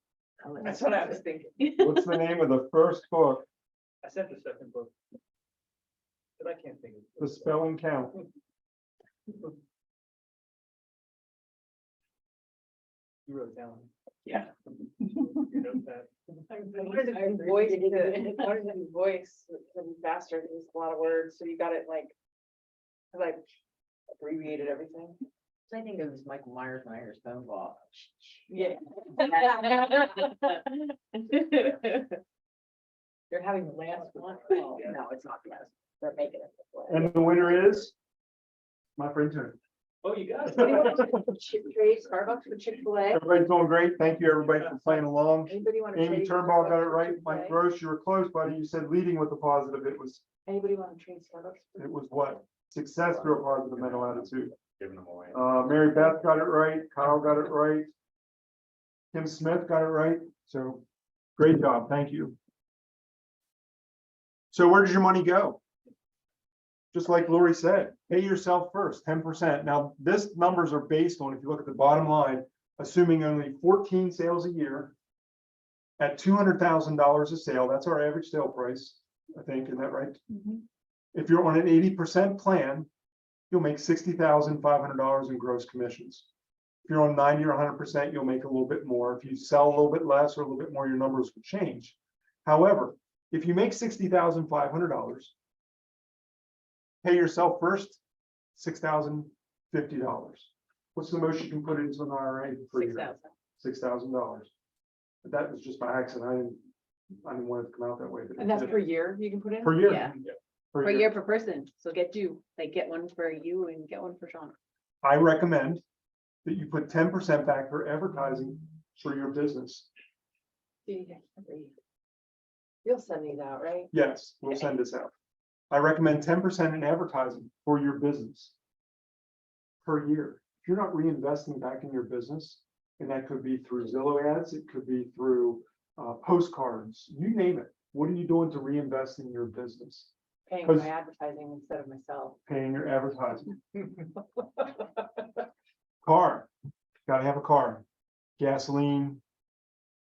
That's what I was thinking. What's the name of the first book? I sent the second book. But I can't think of it. The Spelling Count. You wrote it down. Yeah. You know that. Voice faster, there's a lot of words, so you got it like abbreviated everything. I think it was Michael Myers phone call. Yeah. You're having the last one. No, it's not the last. They're making it. And the winner is my friend Tony. Oh, you got it. Trade Starbucks with Chick-fil-A. Everybody's doing great. Thank you, everybody, for playing along. Anybody want to? Amy Turnbull got it right. Mike Gross, you were close, buddy. You said leading with the positive. It was Anybody want to trade Starbucks? what? Success through a positive mental attitude. Giving them away. Mary Beth got it right. Kyle got it right. Kim Smith got it right. So great job. Thank you. So where does your money go? Just like Lori said, pay yourself first, 10%. Now, this numbers are based on, if you look at the bottom line, assuming only 14 sales a year at $200,000 a sale. That's our average sale price, I think. Isn't that right? If you're on an 80% plan, you'll make $60,500 in gross commissions. If you're on 90 or 100%, you'll make a little bit more. If you sell a little bit less or a little bit more, your numbers will change. However, if you make $60,500, pay yourself first, $6,050. What's the most you can put into an IRA per year? $6,000. But that was just by accident. I didn't want it to come out that way. But And that's per year you can put in? per year. Yeah. Per year per person. So get one for you and get one for Sean. I recommend that you put 10% back for advertising for your business. You'll send these out, right? Yes, we'll send this out. I recommend 10% in advertising for your business per year. If you're not reinvesting back in your business, and that could be through Zillow ads, it could be through postcards, you name it. What are you doing to reinvest in your business? Paying 'Cause- my advertising instead of myself. Paying your advertising. Car, gotta have a car, gasoline,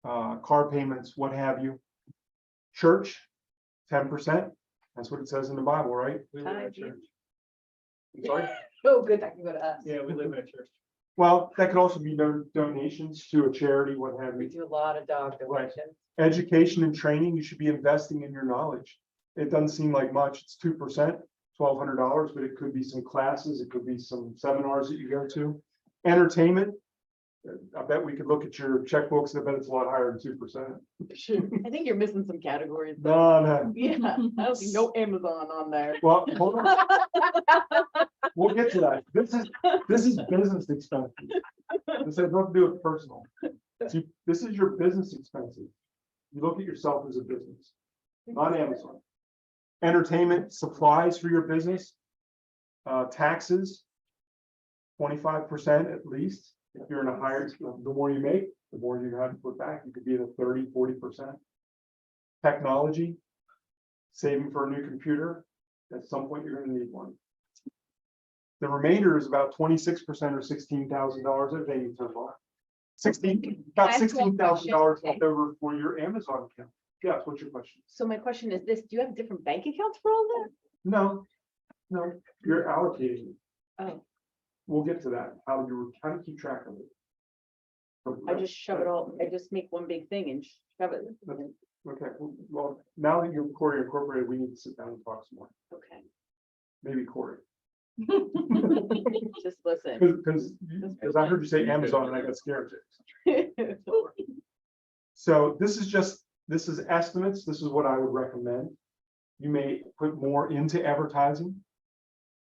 car payments, what have you. Church, 10%. That's what it says in the Bible, right? We live in a church. I'm sorry. Oh, good, that can go to us. Yeah, we live in a church. Well, that could also be donations to a charity, what have We you. do a lot of dog Right. donations. Education and training, you should be investing in your knowledge. It doesn't seem like much. It's 2%, $1,200, but it could be some classes, it could be some seminars that you go to. Entertainment, I bet we could look at your checkbooks. I bet it's a lot higher than 2%. I think you're missing some categories. No. Yeah, I don't see no Amazon on there. Well, hold on. We'll get to that. This is business expenses. This has nothing to do with personal. See, this is your business expenses. You look at yourself as a business, not Amazon. Entertainment, supplies for your business, taxes, 25% at least. If you're in a higher, the more you make, the more you have to put back. You could be in a 30, 40%. Technology, saving for a new computer. At some point, you're going to need one. The remainder is about 26% or $16,000. I think you took off. About $16,000 left over for your Amazon account. Yes, what's your question? So my question is this, do you have different bank accounts for all that? No, you're allocating. Oh, we'll get to that, how to keep track of it. I just shove it all, I just make one big thing and shove it. Okay, well, now that you're Corey Incorporated, we need to sit down and talk some more, Okay. maybe Corey. Just listen. Because I heard you say Amazon and I got scared. So this is estimates. This is what I would recommend. You may put more into advertising.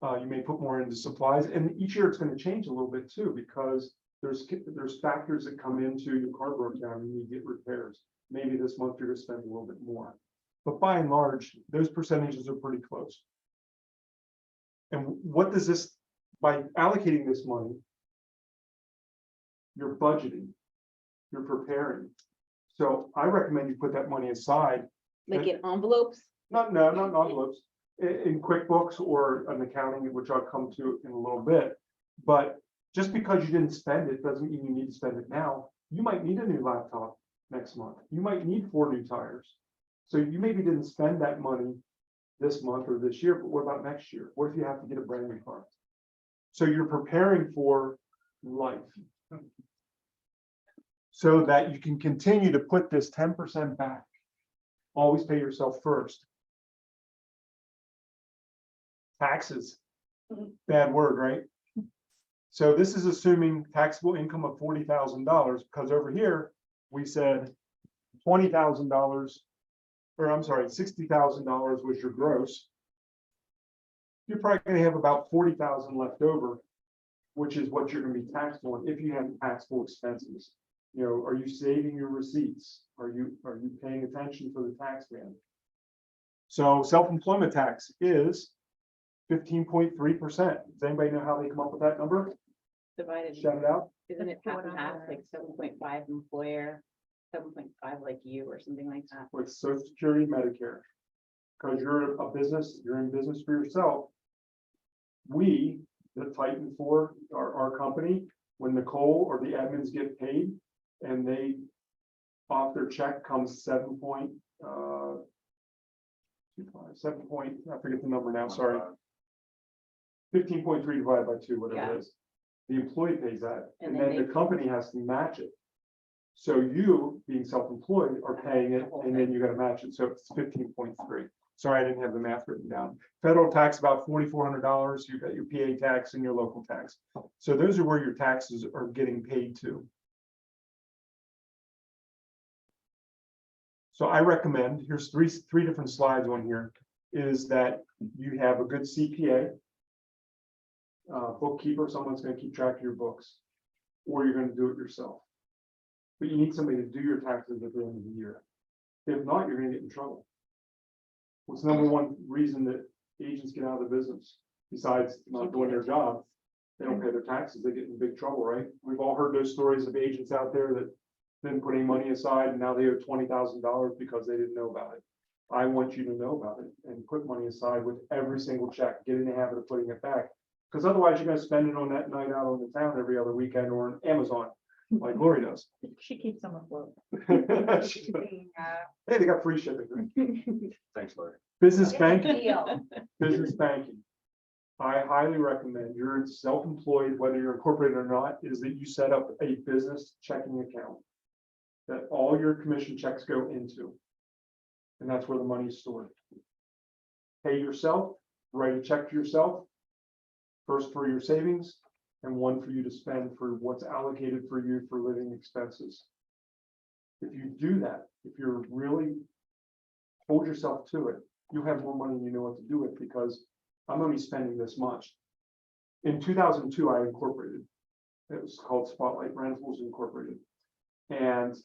You may put more into supplies, and each year it's going to change a little bit too, because there's factors that come into your car broke down and you get repairs. Maybe this month you're going to spend a little bit more, but by and large, those percentages are pretty close. And what does this, by allocating this money, you're budgeting, you're preparing. So I recommend you put that money aside. Like in envelopes? Not envelopes, in QuickBooks or an accounting, which I'll come to in a little bit. But just because you didn't spend it doesn't mean you need to spend it now. You might need a new laptop next month. You might need 4 new tires. So you maybe didn't spend that money this month or this year, but what about next year? What if you have to get a brand new car? So you're preparing for life, so that you can continue to put this 10% back. Always pay yourself first. Taxes, bad word, right? So this is assuming taxable income of $40,000, because over here we said $20,000, or I'm sorry, $60,000 was your gross. You're probably going to have about 40,000 left over, which is what you're going to be taxed on if you have taxable expenses. You know, are you saving your receipts? Are you paying attention to the tax man? So self-employment tax is 15.3%. Does anybody know how they come up with that number? Divided. Shout it out. Isn't it half and half, like 7.5 employer, 7.5 like you or something like that? With Social Security, Medicare. Because you're a business, you're in business for yourself. We, the Titan for our company, when Nicole or the admins get paid and they off their check comes 7 point, I forget the number now, sorry. 15.3 divided by 2, whatever it is. The employee pays that, and then the company has to match it. So you, being self-employed, are paying it, and then you got to match it. So it's 15.3. Sorry, I didn't have the math written down. Federal tax about $4,400. You've got your PA tax and your local tax. So those are where your taxes are getting paid to. So I recommend, here's three different slides on here, is that you have a good CPA, bookkeeper, someone's going to keep track of your books, or you're going to do it yourself. But you need somebody to do your taxes at the end of the year. If not, you're going to get in trouble. What's the number one reason that agents get out of the business, besides not doing their job? They don't pay their taxes, they get in big trouble, right? We've all heard those stories of agents out there that didn't put any money aside and now they owe $20,000 because they didn't know about it. I want you to know about it and put money aside with every single check. Get in the habit of putting it back, because otherwise you're going to spend it on that night out on the town every other weekend or on Amazon, like Lori does. She keeps them afloat. Hey, they got free shipping. Thanks, Lori. Business banking. Business banking. I highly recommend, you're self-employed, whether you're incorporated or not, is that you set up a business checking account that all your commission checks go into. And that's where the money is stored. Pay yourself, write a check to yourself, first for your savings, and one for you to spend for what's allocated for you for living expenses. If you do that, if you're really hold yourself to it, you'll have more money and you know what to do with, because I'm only spending this much. In 2002, I incorporated. It was called Spotlight Rentals Incorporated. And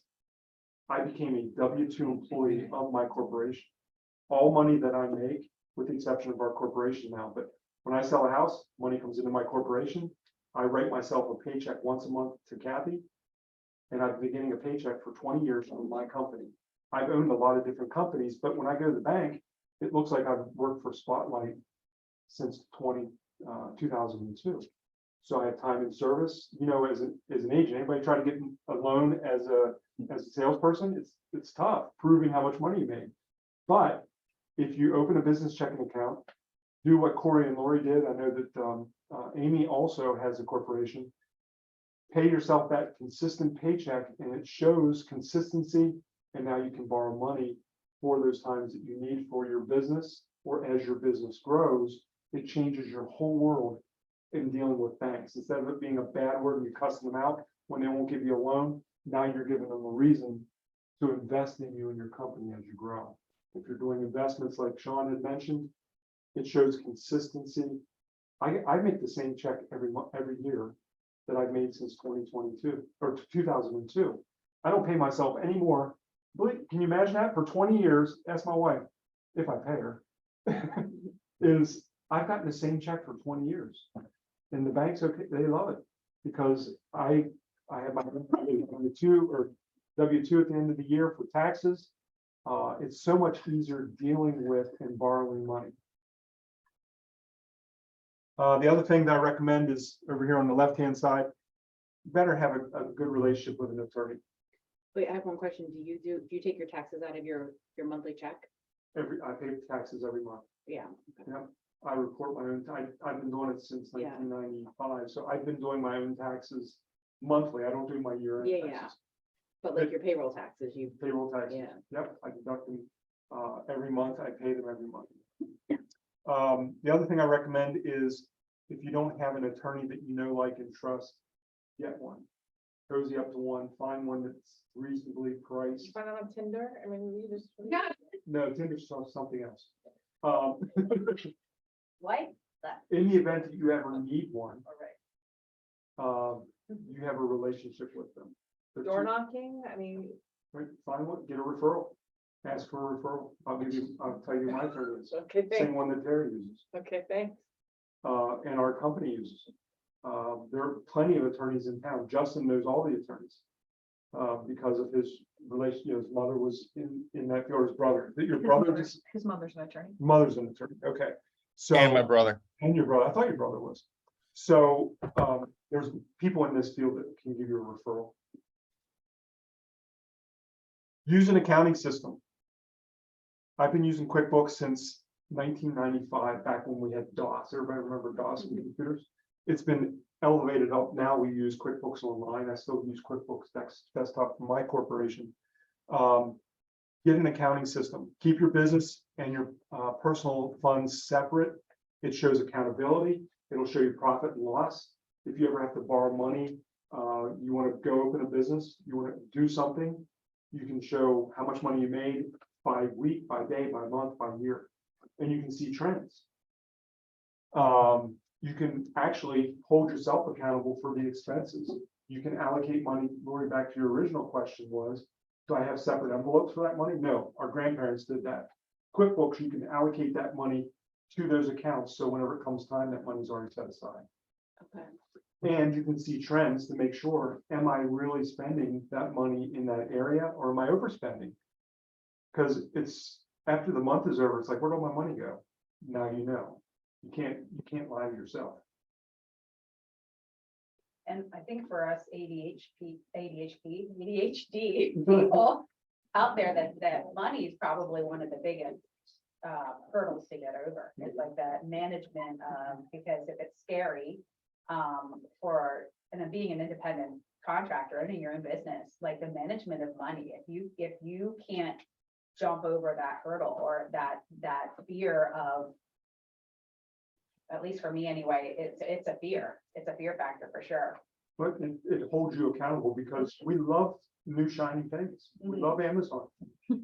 I became a W-2 employee of my corporation. All money that I make, with the exception of our corporation now, but when I sell a house, money comes into my corporation. I write myself a paycheck once a month to Kathy, and I've been getting a paycheck for 20 years from my company. I've owned a lot of different companies, but when I go to the bank, it looks like I've worked for Spotlight since 2002. So I have time in service. You know, as an agent, anybody try to get a loan as a salesperson, it's tough proving how much money you made. But if you open a business checking account, do what Corey and Lori did. I know that Amy also has a corporation. Pay yourself that consistent paycheck and it shows consistency. And now you can borrow money for those times that you need for your business, or as your business grows, it changes your whole world in dealing with banks. Instead of it being a bad word and you cuss them out when they won't give you a loan, now you're giving them a reason to invest in you and your company as you grow. If you're doing investments like Sean had mentioned, it shows consistency. I make the same check every month, every year that I've made since 2022 or 2002. I don't pay myself anymore. Can you imagine that? For 20 years, ask my wife if I pay her. Is I've gotten the same check for 20 years. And the banks, okay, they love it because I have my W-2 or W-2 at the end of the year for taxes. It's so much easier dealing with and borrowing money. The other thing that I recommend is over here on the left-hand side, you better have a good relationship with an attorney. Wait, I have one question. Do you take your taxes out of your monthly check? I pay taxes every month. Yeah. Yeah, I report my own. I've been doing it since Yeah. 1995, so I've been doing my own taxes monthly. I don't do my year-end Yeah, taxes. yeah. But like your payroll taxes, you. Payroll taxes. Yeah. Yep, I deduct them every month. I pay them every month. The other thing I recommend is if you don't have an attorney that you know, like, and trust, get one. Cozy up to one. Find one that's reasonably priced. You find it on Tinder? I mean, you just. No, Tinder's something else. Like that. In the event that you ever need one, All right. you have a relationship with them. They're Door two- knocking, I mean, Right, find one, get a referral, ask for a referral. I'll tell you my attorney is, okay, same thanks. one that Terry uses, Okay, thanks. and our company uses. There are plenty of attorneys in town. Justin knows all the attorneys. Because of his relation, his mother was in that field, his brother. Your brother just, His mother's an attorney. mother's an attorney, okay. So. And my brother. And your brother, I thought your brother was. So, there's people in this field that can give you a referral. Use an accounting system. I've been using QuickBooks since 1995, back when we had DOS. Everybody remember DOS and computers? It's been elevated up. Now we use QuickBooks Online. I still use QuickBooks Desktop for my corporation. Get an accounting system. Keep your business and your personal funds separate. It shows accountability. It'll show you profit and loss. If you ever have to borrow money, you want to go open a business, you want to do something, you can show how much money you made by week, by day, by month, by year, and you can see trends. You can actually hold yourself accountable for the expenses. You can allocate money. Lori, back to your original question was, do I have separate envelopes for that money? No, our grandparents did that. QuickBooks, you can allocate that money to those accounts. So whenever it comes time, that money's already set aside. Okay. And you can see trends to make sure, am I really spending that money in that area or am I overspending? Because it's after the month is over, it's like, where'd all my money go? Now you know. You can't lie to yourself. And I think for us ADHD people out there, that money is probably one of the biggest hurdles to get over. It's like that management, because if it's scary, and then being an independent contractor, owning your own business, like the management of money, if you can't jump over that hurdle or that fear of, at least for me anyway, it's a fear factor for sure. But it holds you accountable because we love new shiny things. We love Amazon.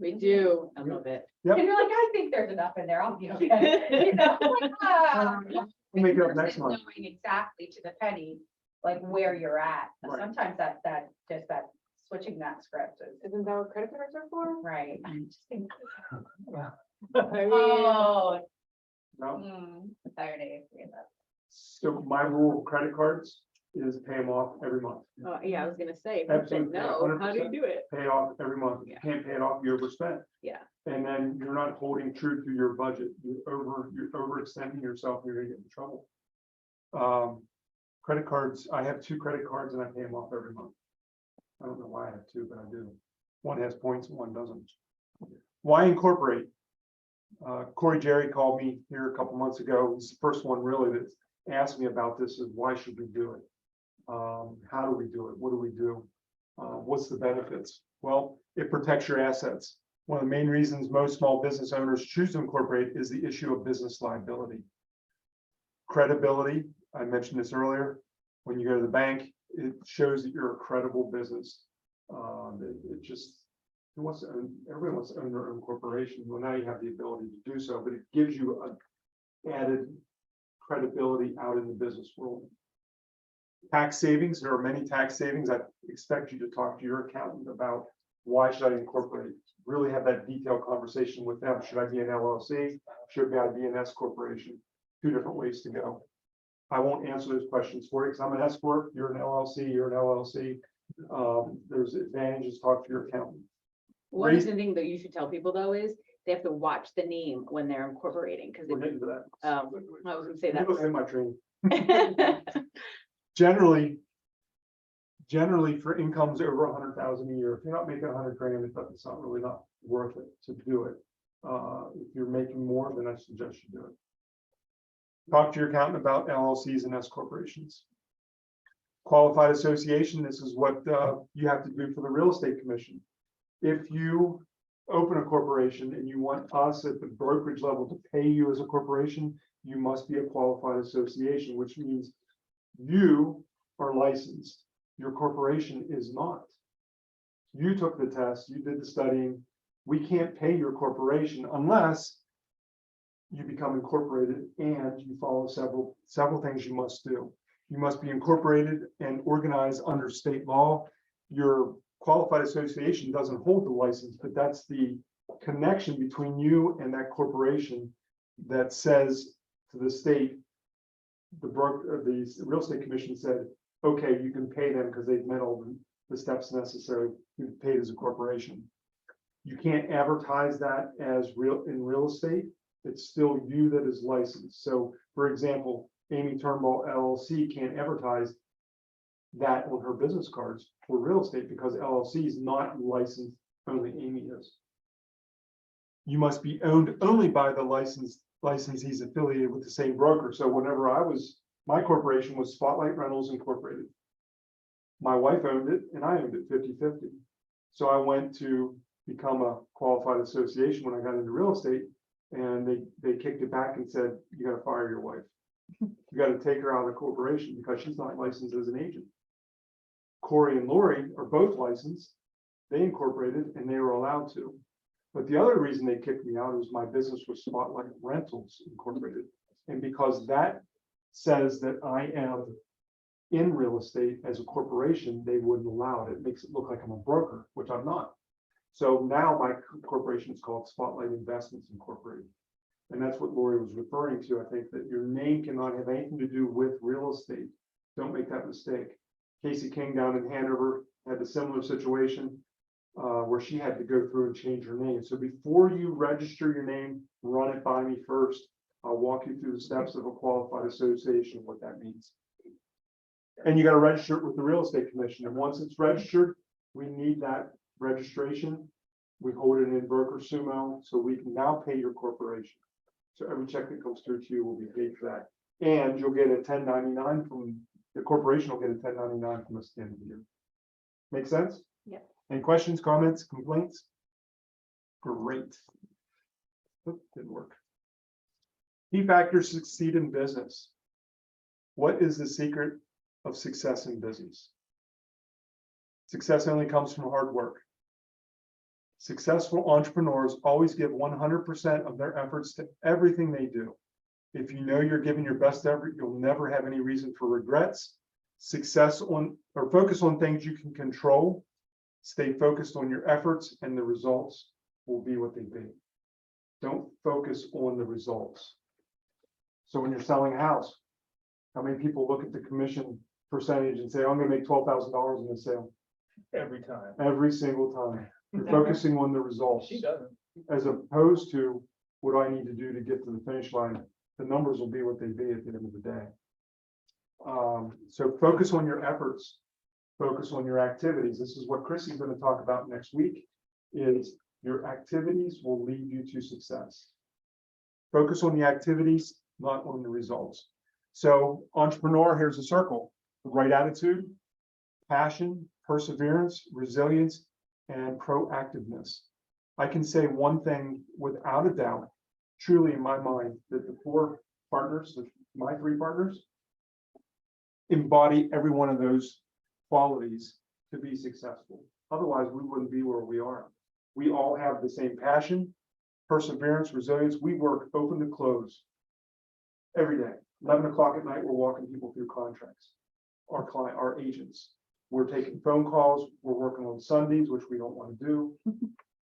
We do. I love it. Yep. And you're like, I think there's enough in there. I'll be okay. You know, like, We'll make it up next month. knowing exactly to the penny, like where you're at. And Right. sometimes that switching that script is Isn't that what credit cards are for? right. I just think, I mean, oh, No. tired of that. So my rule of credit cards is pay them off every month. oh, yeah, I was gonna say, if you said Absolutely, no, how do you 100%. do it? Pay it off every month. If you can't pay it off, you overspent. Yeah. And then you're not holding true to your budget. You're overextending yourself, you're gonna get in trouble. Credit cards, I have 2 credit cards and I pay them off every month. I don't know why I have 2, but I do. One has points and one doesn't. Why incorporate? Corey Jerry called me here a couple months ago. He's the first one really that asked me about this, is why should we do it? How do we do it? What do we do? What's the benefits? Well, it protects your assets. One of the main reasons most small business owners choose to incorporate is the issue of business liability. Credibility, I mentioned this earlier. When you go to the bank, it shows that you're a credible business. It just, everybody wants to own their own corporation. Well, now you have the ability to do so, but it gives you an added credibility out in the business world. Tax savings, there are many tax savings. I expect you to talk to your accountant about why should I incorporate? Really have that detailed conversation with them. Should I be an LLC? Should I be an S corporation? Two different ways to go. I won't answer those questions for you because I'm an S corp. You're an LLC. You're an LLC. There's advantages. Talk to your accountant. One of the things that you should tell people though is they have to watch the name when they're incorporating, because We're getting to that. I was gonna say that. In my training. Generally for incomes over 100,000 a year, if you're not making 100 grand, it's not really not worth it to do it. If you're making more, then I suggest you do it. Talk to your accountant about LLCs and S corporations. Qualified association, this is what you have to do for the real estate commission. If you open a corporation and you want us at the brokerage level to pay you as a corporation, you must be a qualified association, which means you are licensed. Your corporation is not. You took the test, you did the studying. We can't pay your corporation unless you become incorporated and you follow several things you must do. You must be incorporated and organized under state law. Your qualified association doesn't hold the license, but that's the connection between you and that corporation that says to the state, the real estate commission said, okay, you can pay them because they've met all the steps necessary. You've paid as a corporation. You can't advertise that as in real estate. It's still you that is licensed. So, for example, Amy Turnbull LLC can't advertise that on her business cards for real estate because LLC is not licensed. Only Amy is. You must be owned only by the licensees affiliated with the same broker. So whenever my corporation was Spotlight Rentals Incorporated. My wife owned it and I owned it 50-50. So I went to become a qualified association when I got into real estate, and they kicked it back and said, you got to fire your wife. You got to take her out of the corporation because she's not licensed as an agent. Corey and Lori are both licensed. They incorporated and they were allowed to. But the other reason they kicked me out was my business was Spotlight Rentals Incorporated. And because that says that I am in real estate as a corporation, they wouldn't allow it. It makes it look like I'm a broker, which I'm not. So now my corporation is called Spotlight Investments Incorporated. And that's what Lori was referring to. I think that your name cannot have anything to do with real estate. Don't make that mistake. Casey King down in Hanover had a similar situation where she had to go through and change her name. So before you register your name, run it by me first. I'll walk you through the steps of a qualified association, what that means. And you got to register it with the real estate commission. And once it's registered, we need that registration. We hold it in broker sumo, so we can now pay your corporation. So every check that comes through to you will be paid for that. And you'll get a 1099 from the corporation will get a 1099 from us at the end of the year. Make sense? Yeah. Any questions, comments, complaints? Great. Oop, didn't work. Key factors to succeed in business. What is the secret of success in business? Success only comes from hard work. Successful entrepreneurs always give 100% of their efforts to everything they do. If you know you're giving your best effort, you'll never have any reason for regrets. Focus on things you can control. Stay focused on your efforts and the results will be what they be. Don't focus on the results. So when you're selling a house, how many people look at the commission percentage and say, I'm going to make $12,000 in the sale? Every time. Every single time. You're focusing on the results. She doesn't. As opposed to what do I need to do to get to the finish line. The numbers will be what they be at the end of the day. So focus on your efforts. Focus on your activities. This is what Chrissy's going to talk about next week, is your activities will lead you to success. Focus on the activities, not on the results. So entrepreneur, here's a circle: the right attitude, passion, perseverance, resilience, and proactiveness. I can say one thing without a doubt, truly in my mind, that the four partners, my three partners, embody every one of those qualities to be successful. Otherwise, we wouldn't be where we are. We all have the same passion, perseverance, resilience. We work open to close every day. 11 o'clock at night, we're walking people through contracts. Our agents. We're taking phone calls. We're working on Sundays, which we don't want to do.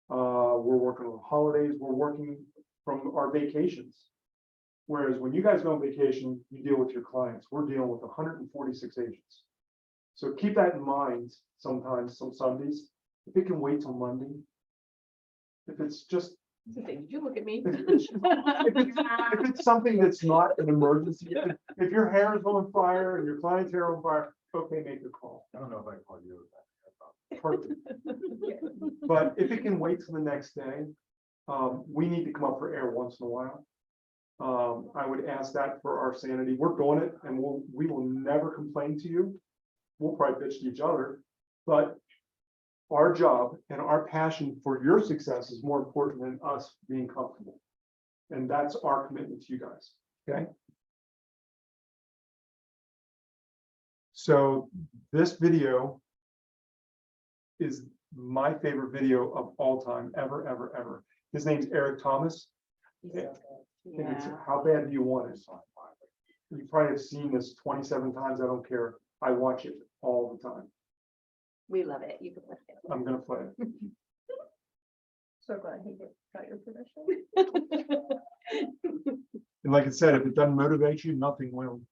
We're working on holidays. We're working from our vacations. Whereas when you guys go on vacation, you deal with your clients. We're dealing with 146 agents. So keep that in mind sometimes, some Sundays. If it can wait till Monday, if it's just, Did you look at me? if it's something that's not an emergency, if your hair is on fire and your client's hair on fire, okay, make the call. I don't know if I can call you that. Perfect. But if it can wait till the next day, we need to come up for air once in a while. I would ask that for our sanity. We're doing it, and we will never complain to you. We'll probably bitch to each other, but our job and our passion for your success is more important than us being comfortable. And that's our commitment to you guys, okay? So this video is my favorite video of all time, ever, ever, ever. His name's Eric Thomas. And it's How Bad Do You Want It? You probably have seen this 27 times. I don't care. I watch it all the time. We love it. You can play it. I'm gonna play it. So glad he got your permission. And like I said, if it doesn't motivate you, nothing will.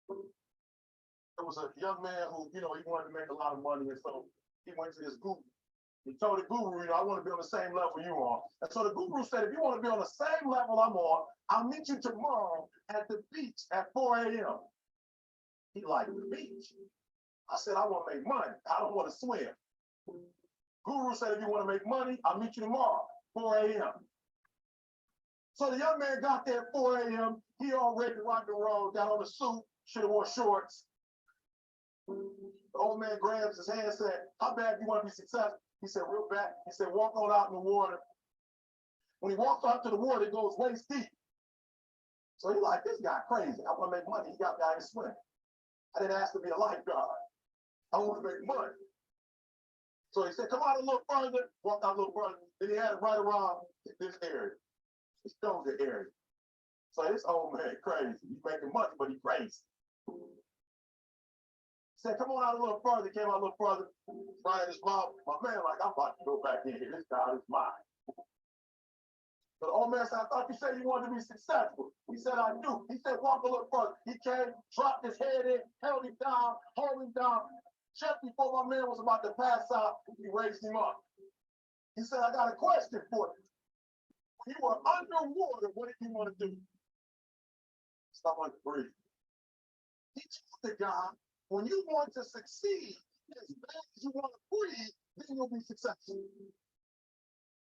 There was a young man who, he wanted to make a lot of money, and so he went to this guru. He told the guru, I want to be on the same level you are. And so the guru said, if you want to be on the same level I'm on, I'll meet you tomorrow at the beach at 4 a.m. He liked the beach. I said, I want to make money. I don't want to swim. Guru said, if you want to make money, I'll meet you tomorrow, 4 a.m. So the young man got there at 4 a.m. He all ready to rock and roll, got on the suit, should have worn shorts. The old man grabs his hand and said, how bad do you want to be successful? He said, real bad. He said, walk on out in the water. When he walks out to the water, it goes waist deep. So he's like, this guy crazy. I want to make money. He got guy to swim. I didn't ask to be a lifeguard. I want to make money. So he said, come out a little further, walk out a little further. Then he had it right around this area, this shoulder area. So this old man crazy. He's making money, but he's crazy. Said, come on out a little further. Came out a little further. Right in his mouth. My man, like, I'm about to go back in here. This guy is mine. But the old man said, I thought you said you wanted to be successful. He said, I do. He said, walk a little further. He came, dropped his head in, held him down, hold him down. Just before my man was about to pass out, he raised him up. He said, I got a question for you. When you were underwater, what did you want to do? Stop on the breathe. He told the guy, when you want to succeed as bad as you want to breathe, then you'll be successful.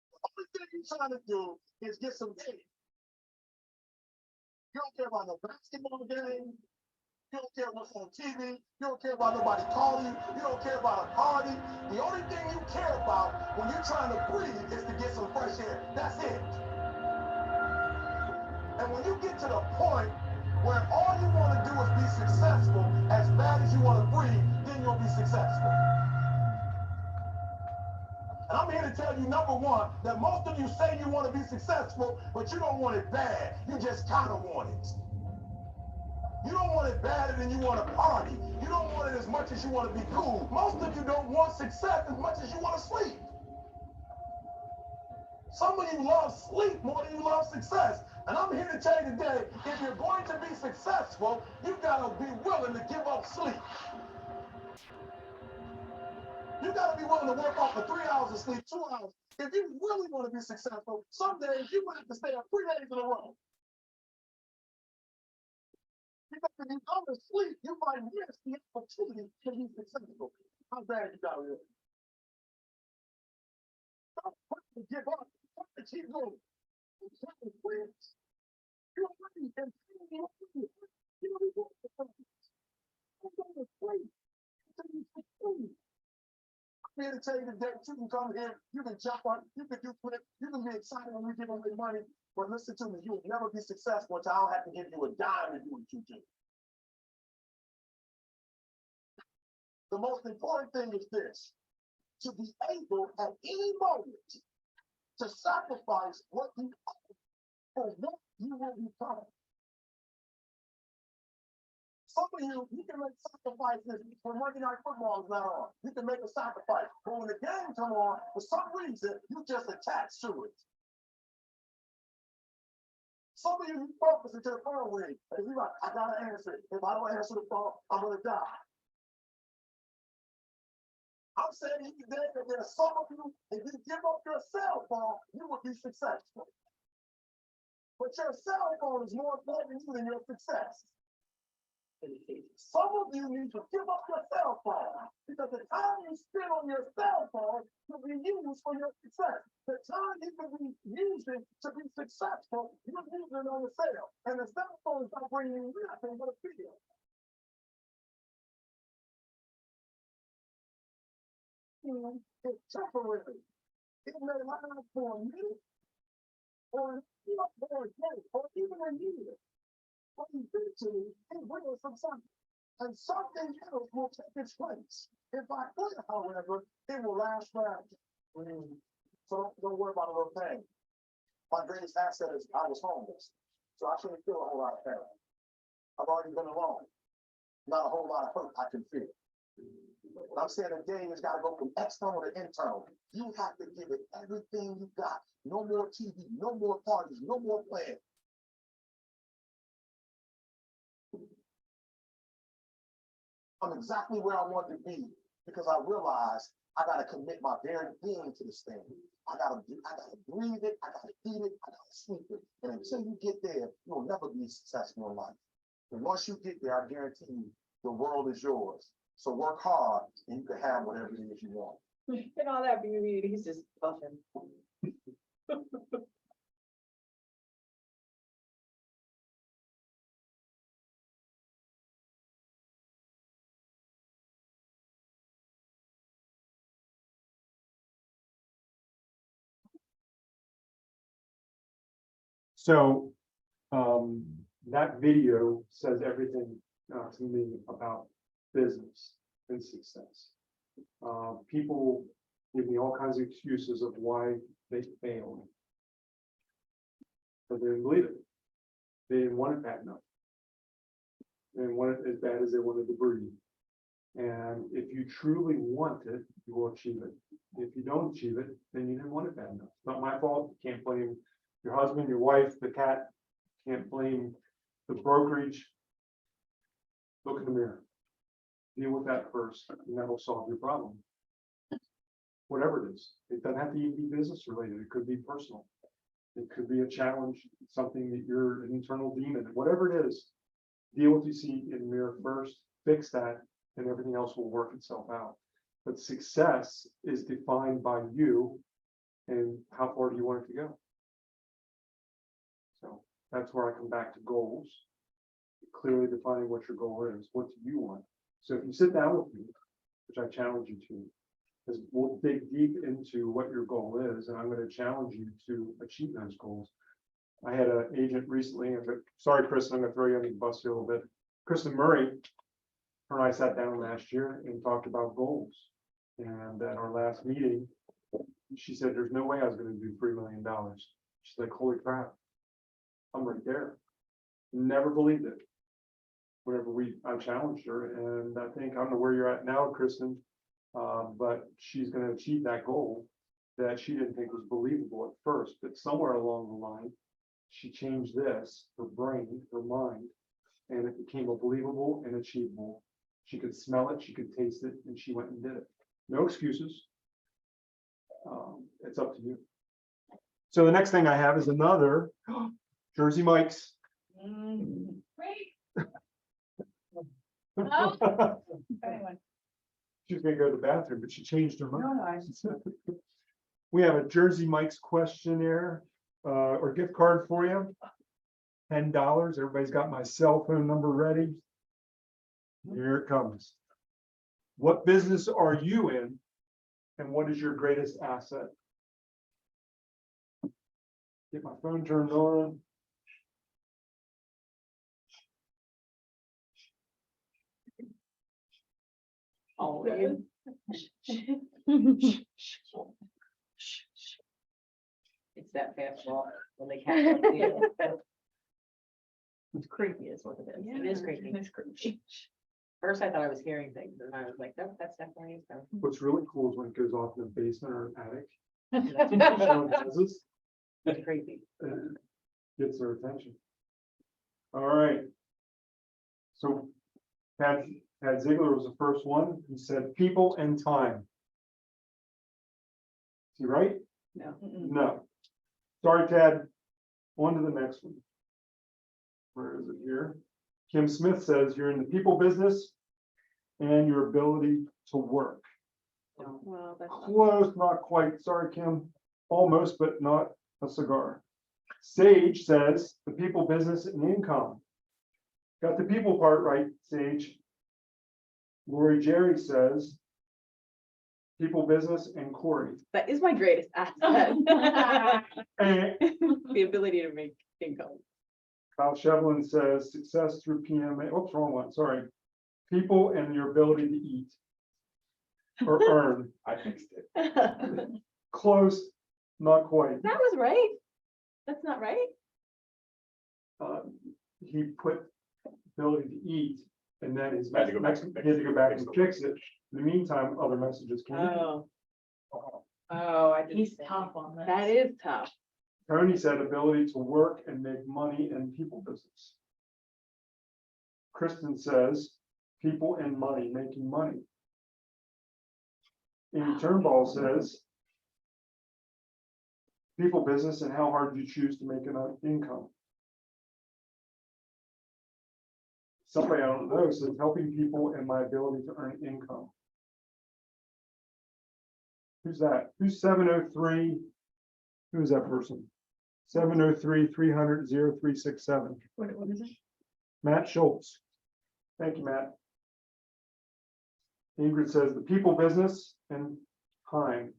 The only thing you're trying to do is get some gain. You don't care about no basketball game. You don't care what's on TV. You don't care about nobody calling you. You don't care about a party. The only thing you care about when you're trying to breathe is to get some fresh air. That's it. And when you get to the point where all you want to do is be successful as bad as you want to breathe, then you'll be successful. And I'm here to tell you, number one, that most of you say you want to be successful, but you don't want it bad. You just kind of want it. You don't want it badder than you want to party. You don't want it as much as you want to be cool. Most of you don't want success as much as you want to sleep. Some of you love sleep more than you love success. And I'm here to tell you today, if you're going to be successful, you've got to be willing to give up sleep. You got to be willing to work off for 3 hours of sleep, 2 hours. If you really want to be successful, some days you might have to stay up 3 days in a row. Because if you go to sleep, you might miss the opportunity to be successful. How bad you got to live? Give up. Keep going. You're ready and I'm here to tell you today, you can come here, you can jump on, you can do quick, you can be excited when we give away money, but listen to me, you'll never be successful until I don't have to give you a dime to do what you do. The most important thing is this, to be able at any moment to sacrifice what you own for what you will become. Some of you can make sacrifices when Monday Night Football is not on. You can make a sacrifice, but when the game comes on, for some reason, you just attach to it. Some of you focus until the phone rings, and you're like, I gotta answer it. If I don't answer the phone, I'm gonna die. I'm saying today that there are some of you, if you give up your cell phone, you will be successful. But your cell phone is more important to you than your success. Some of you need to give up your cell phone because the time you spend on your cell phone will be used for your success. The time you can be using to be successful, you're using it on the cell. And the cell phone is not bringing you nothing but a video. It's temporary. It may last for a minute, or a day, or even a year. But eventually, it will subside. And something else will take its place. If I quit, however, it will last forever. So don't worry about a little thing. My greatest asset is I was homeless. So I shouldn't feel a whole lot of pain. I've already been alone. Not a whole lot of hurt I can feel. What I'm saying today is got to go from external to internal. You have to give it everything you got. No more TV, no more parties, no more plans. I'm exactly where I want to be because I realize I got to commit my very being to this thing. I gotta breathe it, I gotta eat it, I gotta sleep it. And until you get there, you'll never be successful in life. And once you get there, I guarantee you, the world is yours. So work hard and you can have whatever it is you want. And all that beauty, he's just puffing. So, that video says everything to me about business and success. People give me all kinds of excuses of why they failed. But they didn't believe it. They didn't want it bad enough. They didn't want it as bad as they wanted to breathe. And if you truly want it, you will achieve it. If you don't achieve it, then you didn't want it bad enough. It's not my fault. You can't blame your husband, your wife, the cat. Can't blame the brokerage. Look in the mirror. Deal with that first, and that'll solve your problem. Whatever it is, it doesn't have to even be business related. It could be personal. It could be a challenge, something that you're an internal demon, whatever it is. Deal with what you see in the mirror first, fix that, and everything else will work itself out. But success is defined by you and how far do you want it to go. So that's where I come back to goals. Clearly defining what your goal is. What do you want? So if you sit down with me, which I challenge you to, because we'll dig deep into what your goal is, and I'm going to challenge you to achieve those goals. I had an agent recently, and sorry, Kristen, I'm going to throw you under the bus here a little bit. Kristen Murray, her and I sat down last year and talked about goals. And at our last meeting, she said, there's no way I was going to do $3 million. She's like, holy crap, I'm right there. Never believed it. Whenever I challenged her, and I think I don't know where you're at now, Kristen, but she's going to achieve that goal that she didn't think was believable at first, but somewhere along the line, she changed this, her brain, her mind, and it became a believable and achievable. She could smell it, she could taste it, and she went and did it. No excuses. It's up to you. So the next thing I have is another Jersey Mike's. Great. Oh. Anyone. She was gonna go to the bathroom, but she changed her No, mind. no, We have a Jersey Mike's questionnaire or gift card for you. $10. Everybody's got my cell phone number ready. Here it comes. What business are you in? And what is your greatest asset? Get my phone turned on. Oh, it's that fastball when they catch up to you. It's creepy is what it is. It is creepy. It's creepy. First, I thought I was hearing things, and I was like, nope, that's definitely his phone. What's really cool is when it goes off in the basement or attic. That's Showing houses, creepy. gets their attention. All right. So Pat Ziegler was the first one who said people and time. Is he right? No. No. Sorry, Tad. On to the next one. Where is it here? Kim Smith says you're in the people business and your ability to work. Well, that's. Close, not quite. Sorry, Kim. Almost, but not a cigar. Sage says the people business and income. Got the people part right, Sage. Lori Jerry says people business and Corey. That is my greatest asset. And The ability to make income. Kyle Shevlin says success through PMA. Oops, wrong one. Sorry. People and your ability to eat or earn. I fixed it. That Close, not quite. was right. That's not right. He put ability to eat and then his Had to go back next, and he fix had to go back and it. fix it. In the meantime, other messages came. Oh. Oh, I didn't. He's see. tough on this. That is tough. Tony said ability to work and make money in people business. Kristen says people and money, making money. Amy Turnbull says people business and how hard you choose to make an income. Somebody I don't know says helping people and my ability to earn income. Who's that? Who's 703? Who's that person? 703-300-0367. What is it? Matt Schultz. Thank you, Matt. Ingrid says the people business and time.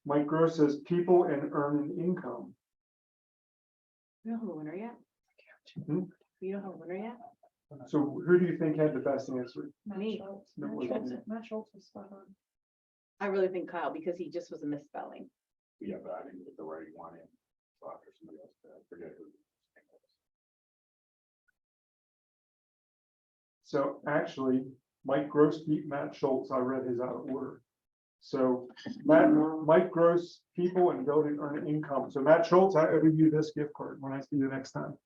Mike Gross says people and earning income. You don't have a winner yet? Hmm? You don't have a winner yet? So who do you think had the best answer? Me. That was me. Matt Schultz was spot on. I really think Kyle, because he just was a misspelling. Yeah, but I didn't get the right one in. So after somebody else, I forget who. So actually, Mike Gross beat Matt Schultz. I read his out of order. So Mike Gross, people and building earning income. So Matt Schultz, I owe you this gift card when I see you next time.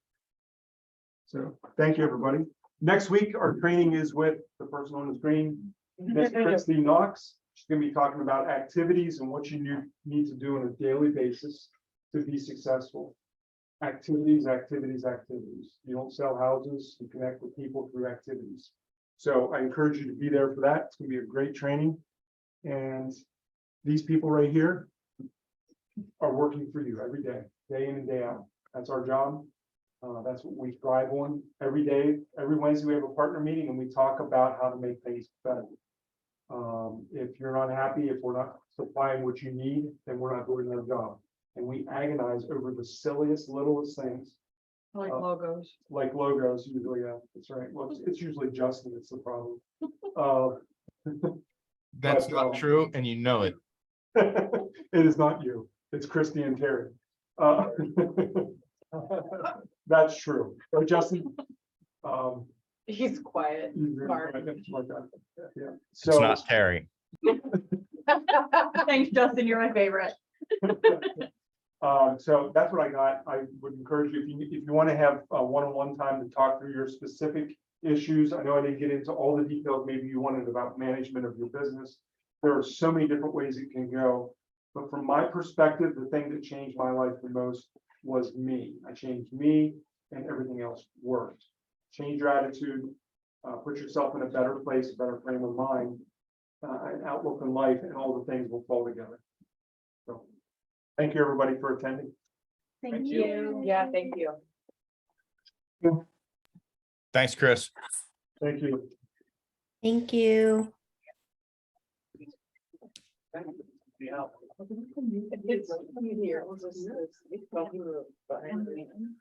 So thank you, everybody. Next week, our training is with the person on the screen, Miss Christy Knox. She's going to be talking about activities and what you need to do on a daily basis to be successful. Activities, activities, activities. You don't sell houses, you connect with people through activities. So I encourage you to be there for that. It's going to be a great training. And these people right here are working for you every day, day in and day out. That's our job. That's what we thrive on every day. Every Wednesday, we have a partner meeting and we talk about how to make things better. If you're not happy, if we're not supplying what you need, then we're not doing our job. And we agonize over the silliest, littlest things. Like logos. Like logos, usually, yeah, that's right. Well, it's usually Justin, it's the problem. That's But, not true, and you know it. It is not you, it's Christy and Terry. That's true, right, Justin? He's quiet. Smart. Yeah, It's so. not Terry. Thanks, Justin. You're my favorite. So that's what I got. I would encourage you, if you want to have a one-on-one time to talk through your specific issues. I know I didn't get into all the details. Maybe you wanted about management of your business. There are so many different ways it can go. But from my perspective, the thing that changed my life the most was me. I changed me and everything else worked. Change your attitude, put yourself in a better place, a better frame of mind. and outlook on life, and all the things will fall together. So, thank you, everybody, for attending. Thank you. Yeah, thank you. Thanks, Chris. Thank you. Thank you. It's here. It's behind me.